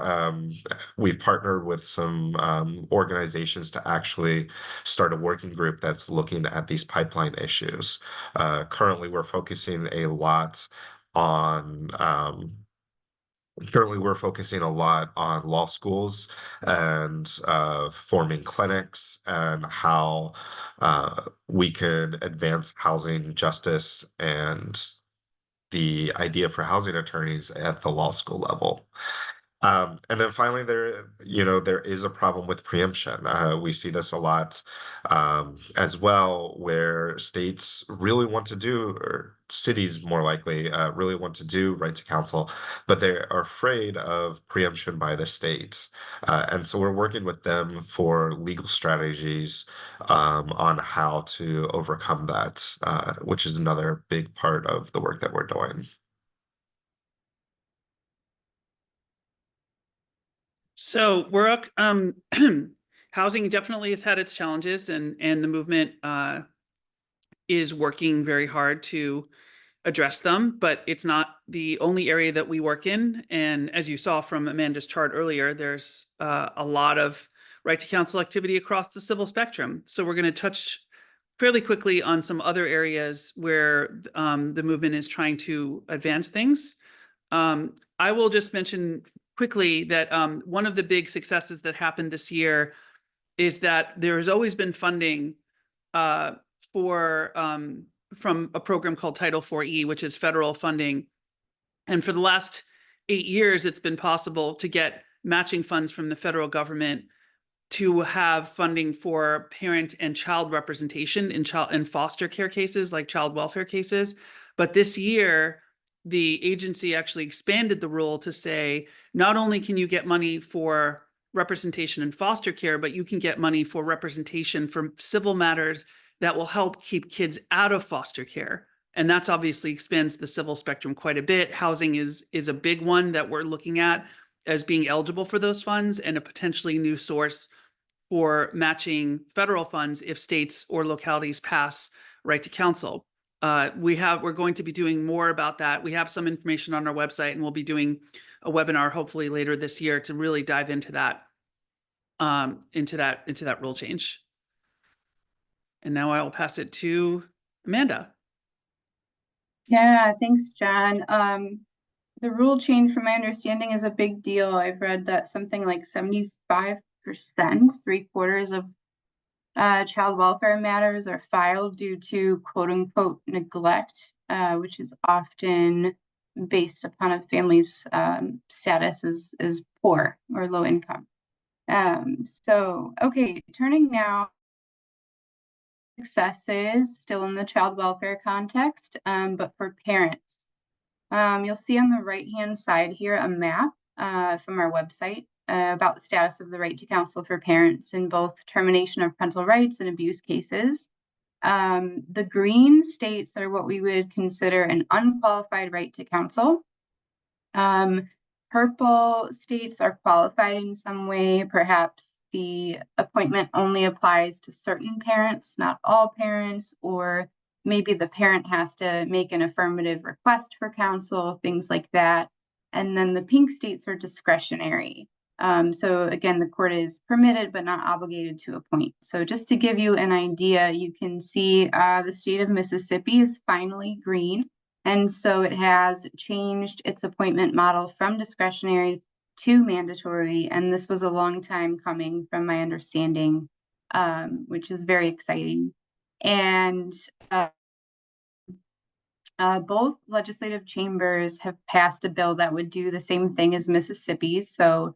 Speaker 2: partnered with some organizations to actually start a working group that's looking at these pipeline issues. Currently, we're focusing a lot on law schools and forming clinics, and how we can advance housing justice and the idea for housing attorneys at the law school level. And then finally, there is a problem with preemption. We see this a lot as well, where states really want to do, or cities more likely, really want to do right to counsel, but they are afraid of preemption by the states. And so we're working with them for legal strategies on how to overcome that, which is another big part of the work that we're doing.
Speaker 3: So we're housing definitely has had its challenges, and the movement is working very hard to address them, but it's not the only area that we work in. And as you saw from Amanda's chart earlier, there's a lot of right to counsel activity across the civil spectrum. So we're going to touch fairly quickly on some other areas where the movement is trying to advance things. I will just mention quickly that one of the big successes that happened this year is that there has always been funding from a program called Title IV-E, which is federal funding. And for the last 8 years, it's been possible to get matching funds from the federal government to have funding for parent and child representation in foster care cases, like child welfare cases. But this year, the agency actually expanded the rule to say, not only can you get money for representation in foster care, but you can get money for representation for civil matters that will help keep kids out of foster care. And that's obviously expands the civil spectrum quite a bit. Housing is a big one that we're looking at as being eligible for those funds, and a potentially new source for matching federal funds if states or localities pass right to counsel. We're going to be doing more about that. We have some information on our website, and we'll be doing a webinar hopefully later this year to really dive into that rule change. And now I will pass it to Amanda.
Speaker 5: Yeah, thanks, John. The rule change, from my understanding, is a big deal. I've read that something like 75%, 3/4 of child welfare matters are filed due to quote unquote neglect, which is often based upon a family's status as poor or low income. So, okay, turning now successes still in the child welfare context, but for parents. You'll see on the right-hand side here a map from our website about the status of the right to counsel for parents in both termination of parental rights and abuse cases. The green states are what we would consider an unqualified right to counsel. Purple states are qualified in some way, perhaps the appointment only applies to certain parents, not all parents, or maybe the parent has to make an affirmative request for counsel, things like that. And then the pink states are discretionary. So again, the court is permitted but not obligated to appoint. So just to give you an idea, you can see the state of Mississippi is finally green. And so it has changed its appointment model from discretionary to mandatory. And this was a long time coming from my understanding, which is very exciting. And both legislative chambers have passed a bill that would do the same thing as Mississippi's. So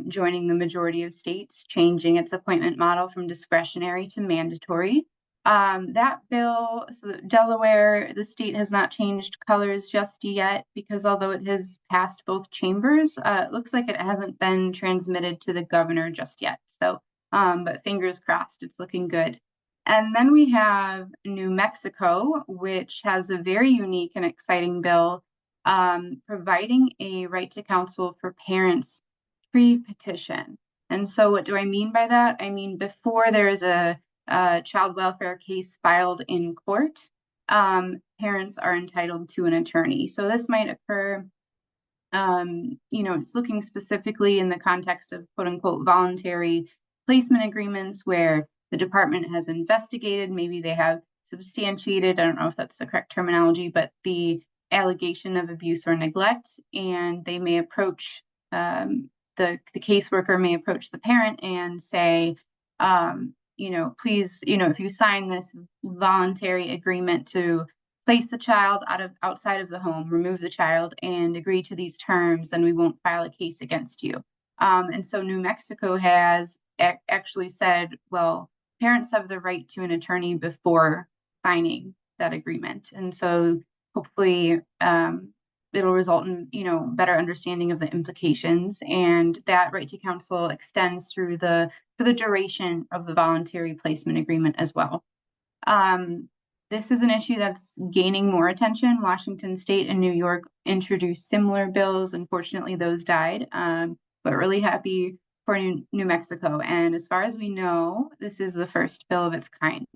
Speaker 5: joining the majority of states, changing its appointment model from discretionary to mandatory. That bill, so Delaware, the state has not changed colors just yet because although it has passed both chambers, it looks like it hasn't been transmitted to the governor just yet. So, but fingers crossed, it's looking good. And then we have New Mexico, which has a very unique and exciting bill providing a right to counsel for parents pre-petition. And so what do I mean by that? I mean, before there is a child welfare case filed in court, parents are entitled to an attorney. So this might occur, it's looking specifically in the context of quote unquote voluntary placement agreements where the department has investigated, maybe they have substantiated, I don't know if that's the correct terminology, but the allegation of abuse or neglect, and they may approach, the caseworker may approach the parent and say, please, if you sign this voluntary agreement to place the child outside of the home, remove the child and agree to these terms, then we won't file a case against you. And so New Mexico has actually said, well, parents have the right to an attorney before signing that agreement. And so hopefully it'll result in, better understanding of the implications, and that right to counsel extends through for the duration of the voluntary placement agreement as well. This is an issue that's gaining more attention. Washington State and New York introduced similar bills. Unfortunately, those died, but really happy for New Mexico. And as far as we know, this is the first bill of its kind.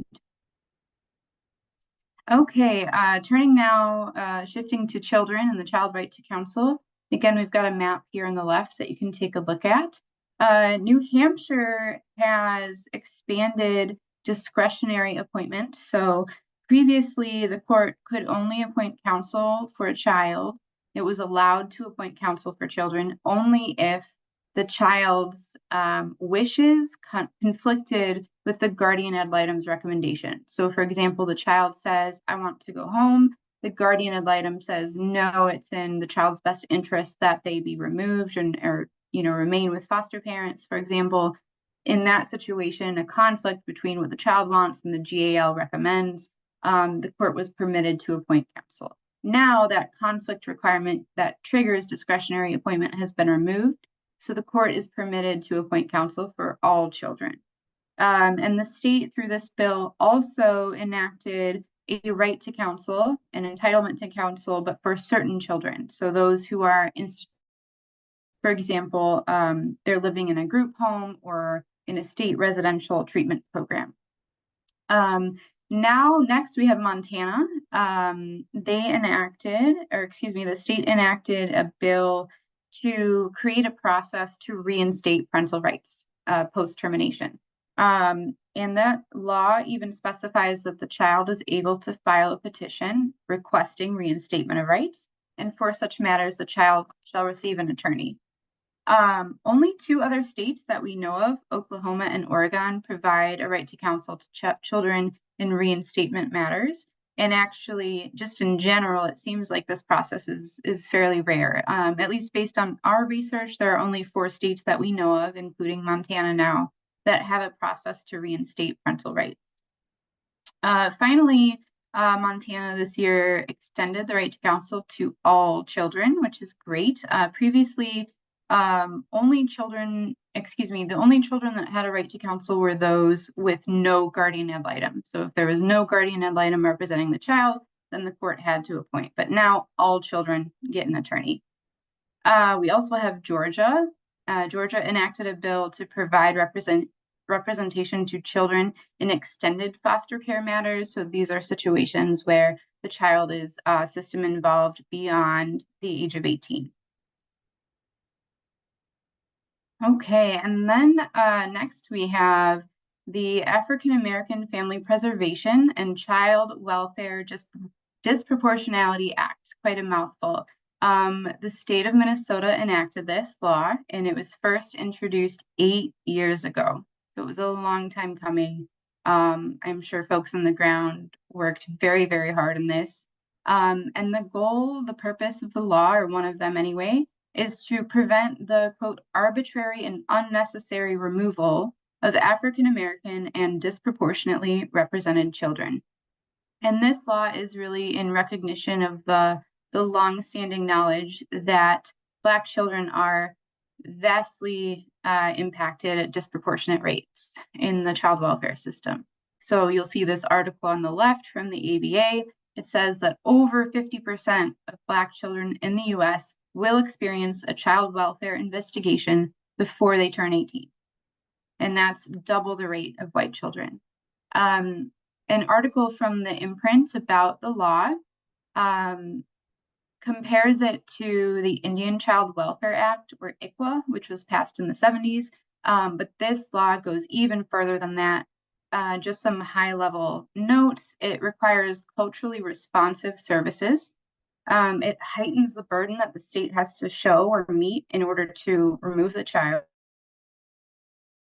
Speaker 5: Okay, turning now, shifting to children and the child right to counsel. Again, we've got a map here on the left that you can take a look at. New Hampshire has expanded discretionary appointment. So previously, the court could only appoint counsel for a child. It was allowed to appoint counsel for children only if the child's wishes conflicted with the guardian ad litem's recommendation. So for example, the child says, I want to go home. The guardian ad litem says, no, it's in the child's best interest that they be removed or remain with foster parents, for example. In that situation, a conflict between what the child wants and the GAL recommends, the court was permitted to appoint counsel. Now that conflict requirement that triggers discretionary appointment has been removed. So the court is permitted to appoint counsel for all children. And the state, through this bill, also enacted a right to counsel, an entitlement to counsel, but for certain children. So those who are, for example, they're living in a group home or in a state residential treatment program. Next we have Montana. The state enacted a bill to create a process to reinstate parental rights post-termination. And that law even specifies that the child is able to file a petition requesting reinstatement of rights. And for such matters, the child shall receive an attorney. Only 2 other states that we know of, Oklahoma and Oregon, provide a right to counsel to children in reinstatement matters. And actually, just in general, it seems like this process is fairly rare. At least based on our research, there are only 4 states that we know of, including Montana now, that have a process to reinstate parental rights. Finally, Montana this year extended the right to counsel to all children, which is great. Previously, the only children that had a right to counsel were those with no guardian ad litem. So if there was no guardian ad litem representing the child, then the court had to appoint. But now all children get an attorney. We also have Georgia. Georgia enacted a bill to provide representation to children in extended foster care matters. So these are situations where the child is system involved beyond the age of 18. Okay, and then next we have the African American Family Preservation and Child Welfare Disproportionality Act. Quite a mouthful. The state of Minnesota enacted this law, and it was first introduced 8 years ago. So it was a long time coming. I'm sure folks on the ground worked very, very hard on this. And the purpose of the law, or one of them anyway, is to prevent the, quote, arbitrary and unnecessary removal of African American and disproportionately represented children. And this law is really in recognition of the longstanding knowledge that Black children are vastly impacted at disproportionate rates in the child welfare system. So you'll see this article on the left from the ABA. It says that over 50% of Black children in the US will experience a child welfare investigation before they turn 18. And that's double the rate of white children. An article from the imprint about the law compares it to the Indian Child Welfare Act, or ICWA, which was passed in the 70s. But this law goes even further than that. Just some high-level notes. It requires culturally responsive services. It heightens the burden that the state has to show or meet in order to remove the child.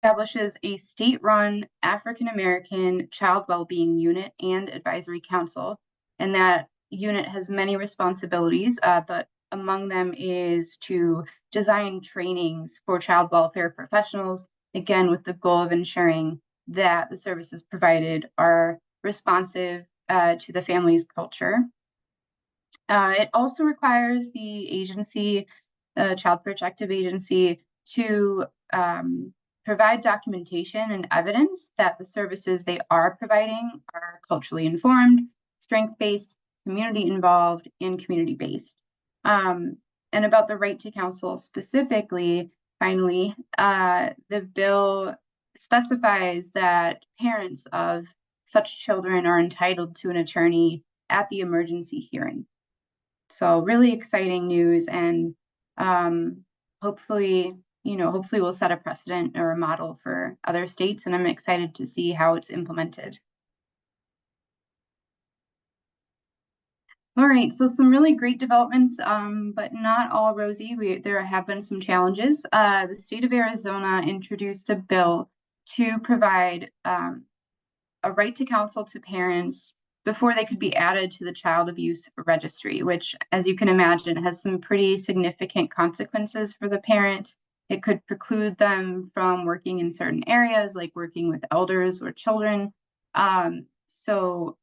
Speaker 5: Establishes a state-run African American Child Wellbeing Unit and Advisory Council, and that unit has many responsibilities, but among them is to design trainings for child welfare professionals, again with the goal of ensuring that the services provided are responsive to the family's culture. It also requires the agency, Child Protective Agency, to provide documentation and evidence that the services they are providing are culturally informed, strength-based, community involved, and community-based. And about the right to counsel specifically, finally, the bill specifies that parents of such children are entitled to an attorney at the emergency hearing. So really exciting news, and hopefully we'll set a precedent or a model for other states, and I'm excited to see how it's implemented. All right, so some really great developments, but not all rosy. There have been some challenges. The state of Arizona introduced a bill to provide a right to counsel to parents before they could be added to the child abuse registry, which, as you can imagine, has some pretty significant consequences for the parent. It could preclude them from working in certain areas, like working with elders or children. So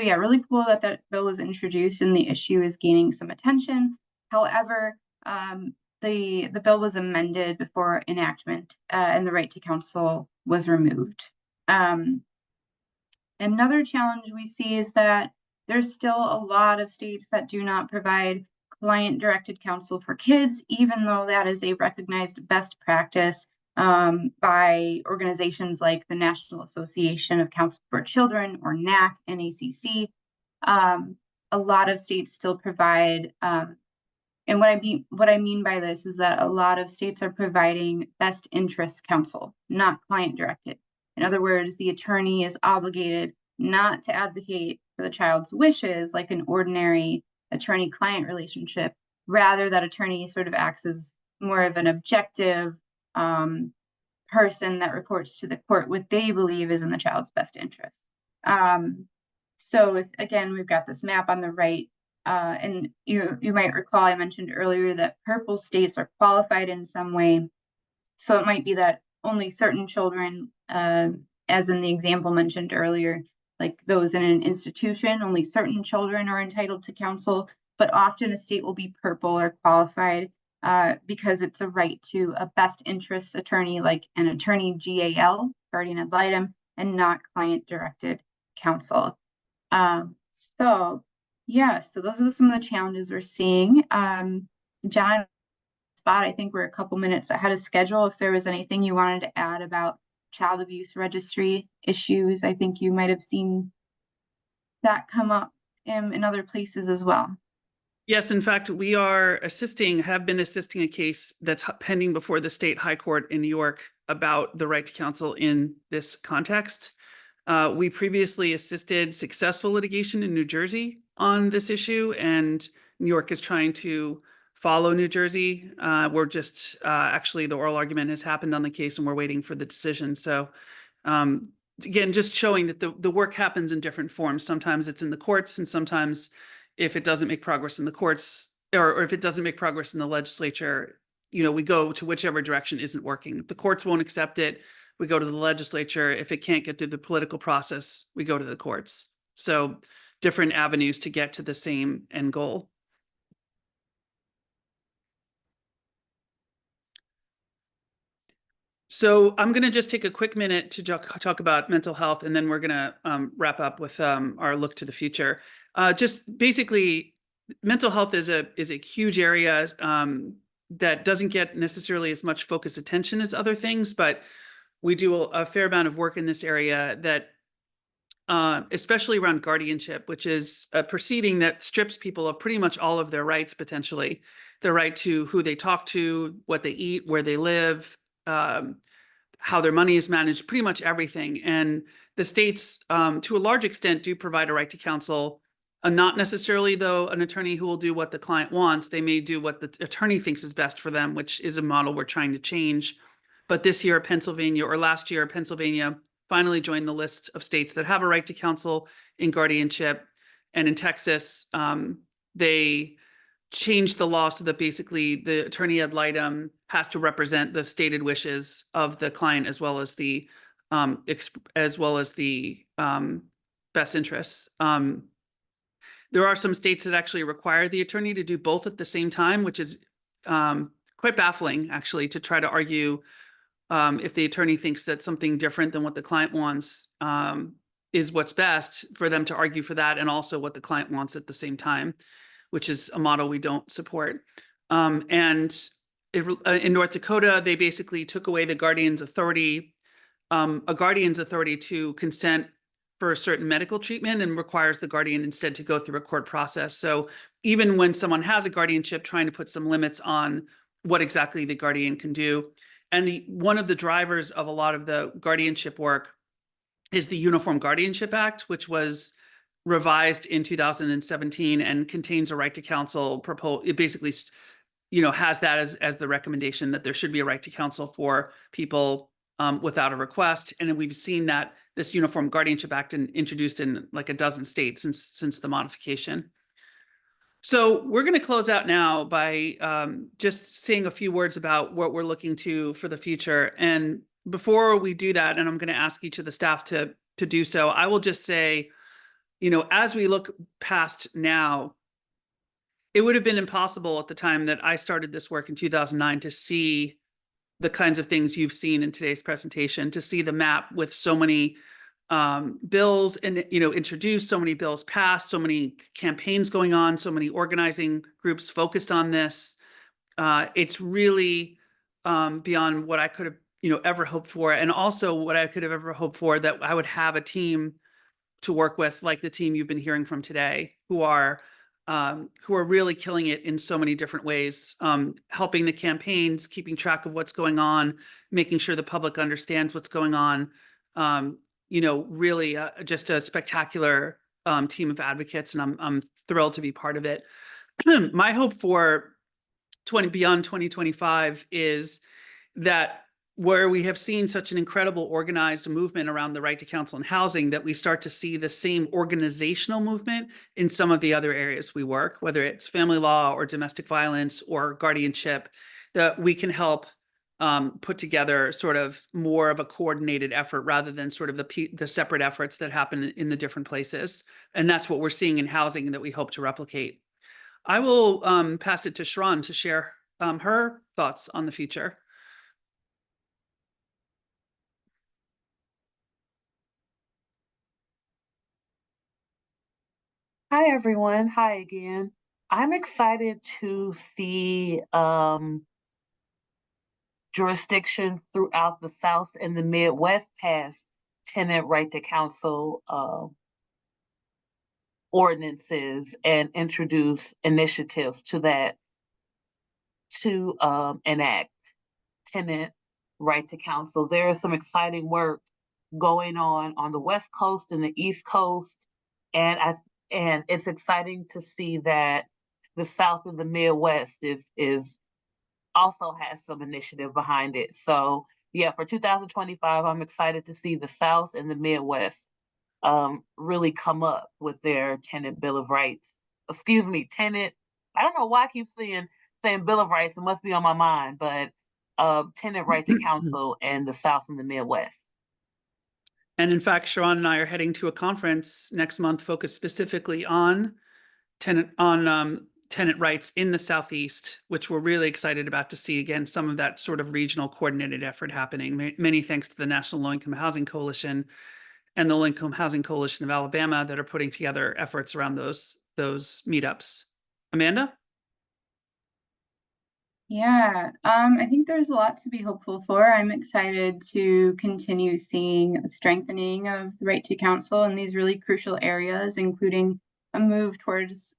Speaker 5: yeah, really cool that that bill was introduced and the issue is gaining some attention. However, the bill was amended before enactment, and the right to counsel was removed. Another challenge we see is that there's still a lot of states that do not provide client-directed counsel for kids, even though that is a recognized best practice by organizations like the National Association of Counsel for Children, or NAC, NACC. A lot of states still provide, and what I mean by this is that a lot of states are providing best interest counsel, not client-directed. In other words, the attorney is obligated not to advocate for the child's wishes like an ordinary attorney-client relationship. Rather, that attorney sort of acts as more of an objective person that reports to the court what they believe is in the child's best interest. So again, we've got this map on the right, and you might recall I mentioned earlier that purple states are qualified in some way. So it might be that only certain children, as in the example mentioned earlier, like those in an institution, only certain children are entitled to counsel, but often a state will be purple or qualified because it's a right to a best interest attorney, like an attorney GAL, guardian ad litem, and not client-directed counsel. So those are some of the challenges we're seeing. John, spot. I think we're a couple minutes ahead of schedule. If there was anything you wanted to add about child abuse registry issues, I think you might have seen that come up in other places as well.
Speaker 3: Yes, in fact, we have been assisting a case that's pending before the state high court in New York about the right to counsel in this context. We previously assisted successful litigation in New Jersey on this issue, and New York is trying to follow New Jersey. We're just actually the oral argument has happened on the case, and we're waiting for the decision. So again, just showing that the work happens in different forms. Sometimes it's in the courts, and sometimes if it doesn't make progress in the courts, or if it doesn't make progress in the legislature, we go to whichever direction isn't working. If the courts won't accept it, we go to the legislature. If it can't get through the political process, we go to the courts. So different avenues to get to the same end goal. So I'm going to just take a quick minute to talk about mental health, and then we're going to wrap up with our look to the future. Just basically, mental health is a huge area that doesn't get necessarily as much focused attention as other things, but we do a fair amount of work in this area that, especially around guardianship, which is a proceeding that strips people of pretty much all of their rights, potentially. Their right to who they talk to, what they eat, where they live, how their money is managed, pretty much everything. And the states, to a large extent, do provide a right to counsel. Not necessarily, though, an attorney who will do what the client wants. They may do what the attorney thinks is best for them, which is a model we're trying to change. But this year, last year, Pennsylvania finally joined the list of states that have a right to counsel in guardianship. And in Texas, they changed the law so that basically the attorney ad litem has to represent the stated wishes of the client as well as the best interests. There are some states that actually require the attorney to do both at the same time, which is quite baffling, actually, to try to argue if the attorney thinks that something different than what the client wants is what's best, for them to argue for that and also what the client wants at the same time, which is a model we don't support. And in North Dakota, they basically took away the guardian's authority, a guardian's authority to consent for a certain medical treatment, and requires the guardian instead to go through a court process. So even when someone has a guardianship, trying to put some limits on what exactly the guardian can do. And one of the drivers of a lot of the guardianship work is the Uniform Guardianship Act, which was revised in 2017 and contains a right to counsel. It basically, has that as the recommendation that there should be a right to counsel for people without a request. And we've seen that this Uniform Guardianship Act introduced in like a dozen states since the modification. So we're going to close out now by just saying a few words about what we're looking to for the future. And before we do that, and I'm going to ask each of the staff to do so, I will just say, as we look past now, it would have been impossible at the time that I started this work in 2009 to see the kinds of things you've seen in today's presentation, to see the map with so many bills and, introduced, so many bills passed, so many campaigns going on, so many organizing groups focused on this. It's really beyond what I could have, ever hoped for. And also what I could have ever hoped for, that I would have a team to work with, like the team you've been hearing from today, who are really killing it in so many different ways, helping the campaigns, keeping track of what's going on, making sure the public understands what's going on. Really just a spectacular team of advocates, and I'm thrilled to be part of it. My hope for beyond 2025 is that where we have seen such an incredible organized movement around the right to counsel in housing, that we start to see the same organizational movement in some of the other areas we work, whether it's family law or domestic violence or guardianship, that we can help put together sort of more of a coordinated effort rather than sort of the separate efforts that happen in the different places. And that's what we're seeing in housing that we hope to replicate. I will pass it to Sharon to share her thoughts on the future.
Speaker 4: Hi, everyone. Hi again. I'm excited to see jurisdictions throughout the South and the Midwest passed tenant right to counsel ordinances and introduced initiatives to that to enact tenant right to counsel. There is some exciting work going on the West Coast and the East Coast, and it's exciting to see that the South and the Midwest is also has some initiative behind it. So yeah, for 2025, I'm excited to see the South and the Midwest really come up with their tenant bill of rights. Excuse me, tenant. I don't know why I keep saying bill of rights. It must be on my mind, but tenant right to counsel in the South and the Midwest.
Speaker 3: And in fact, Sharon and I are heading to a conference next month focused specifically on tenant rights in the Southeast, which we're really excited about to see again some of that sort of regional coordinated effort happening. Many thanks to the National Low Income Housing Coalition and the Low Income Housing Coalition of Alabama that are putting together efforts around those meetups. Amanda?
Speaker 5: Yeah, I think there's a lot to be hopeful for. I'm excited to continue seeing a strengthening of the right to counsel in these really crucial areas, including a move towards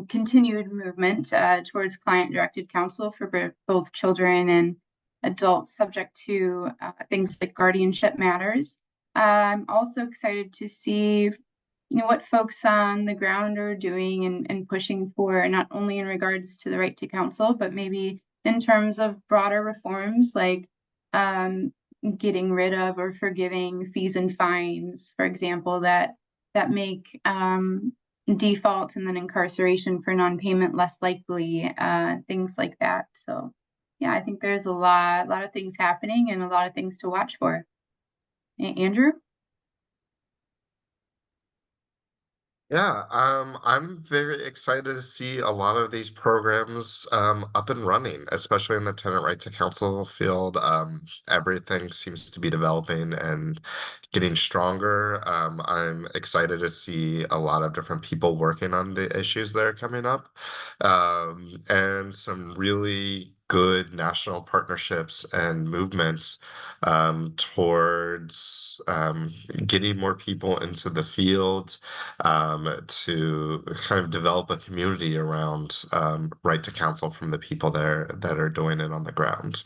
Speaker 5: continued movement towards client-directed counsel for both children and adults subject to things like guardianship matters. I'm also excited to see what folks on the ground are doing and pushing for, not only in regards to the right to counsel, but maybe in terms of broader reforms like getting rid of or forgiving fees and fines, for example, that make default and then incarceration for non-payment less likely, things like that. So yeah, I think there's a lot of things happening and a lot of things to watch for. Andrew?
Speaker 2: Yeah, I'm very excited to see a lot of these programs up and running, especially in the tenant right to counsel field. Everything seems to be developing and getting stronger. I'm excited to see a lot of different people working on the issues that are coming up, and some really good national partnerships and movements towards getting more people into the field, to kind of develop a community around right to counsel from the people there that are doing it on the ground.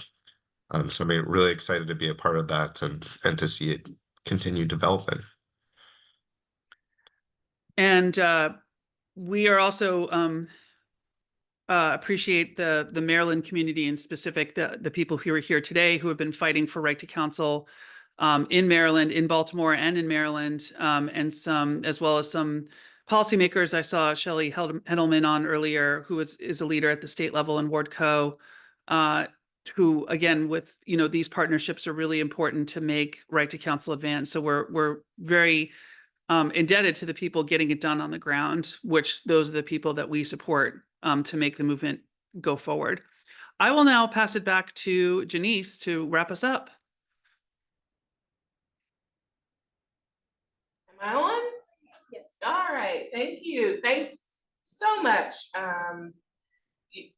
Speaker 2: So I'm really excited to be a part of that and to see it continue developing.
Speaker 3: And we are also appreciate the Maryland community in specific, the people who are here today who have been fighting for right to counsel in Maryland, in Baltimore, and in Maryland, and some, as well as some policymakers. I saw Shelley Hedelman on earlier, who is a leader at the state level in Wardco, who again, with these partnerships are really important to make right to counsel advance. So we're very indebted to the people getting it done on the ground, which those are the people that we support to make the movement go forward. I will now pass it back to Janice to wrap us up.
Speaker 1: Am I on? Yes. All right. Thank you. Thanks so much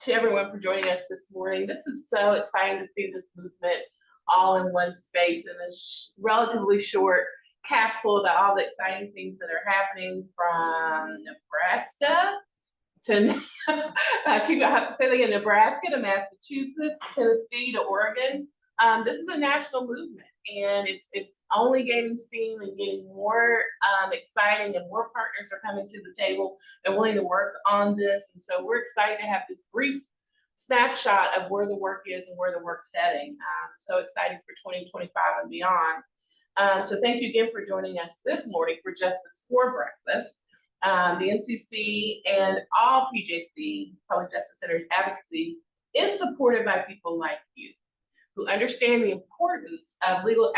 Speaker 1: to everyone for joining us this morning. This is so exciting to see this movement all in one space in this relatively short capsule about all the exciting things that are happening from Nebraska to I have to say that again, Nebraska to Massachusetts, Tennessee to Oregon. This is a national movement, and it's only gaining steam and getting more exciting, and more partners are coming to the table and willing to work on this. And so we're excited to have this brief snapshot of where the work is and where the work's heading. So exciting for 2025 and beyond. So thank you again for joining us this morning for Justice for Breakfast. The NCC and all PJC, Public Justice Center's advocacy, is supported by people like you who understand the importance of legal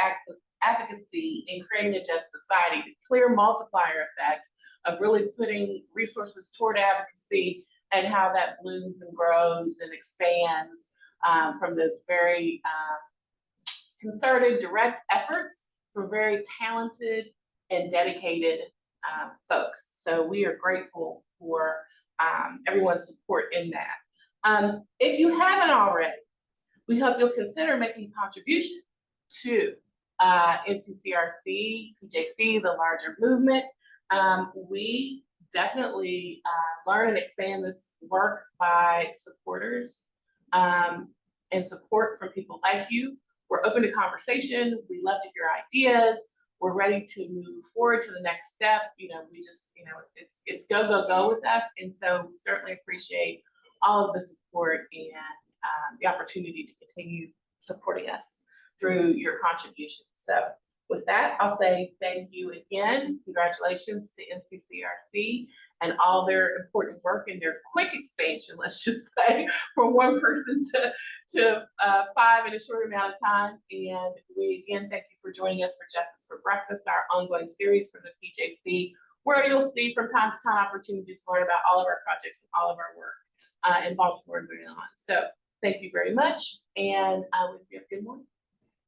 Speaker 1: advocacy in creating a just society, the clear multiplier effect of really putting resources toward advocacy and how that blooms and grows and expands from those very concerted, direct efforts from very talented and dedicated folks. So we are grateful for everyone's support in that. If you haven't already, We hope you'll consider making a contribution to NCCRC, PJC, the larger movement. We definitely learn and expand this work by supporters and support from people like you. We're open to conversation. We love to hear ideas. We're ready to move forward to the next step. You know, we just, you know, it's go, go, go with us. And so we certainly appreciate all of the support and the opportunity to continue supporting us through your contributions. So with that, I'll say thank you again. Congratulations to NCCRC and all their important work and their quick expansion, let's just say, from one person to 5 in a short amount of time. And we again thank you for joining us for Justice for Breakfast, our ongoing series from the PJC, where you'll see from time to time opportunities to learn about all of our projects and all of our work in Baltimore and beyond. So thank you very much, and I wish you a good morning.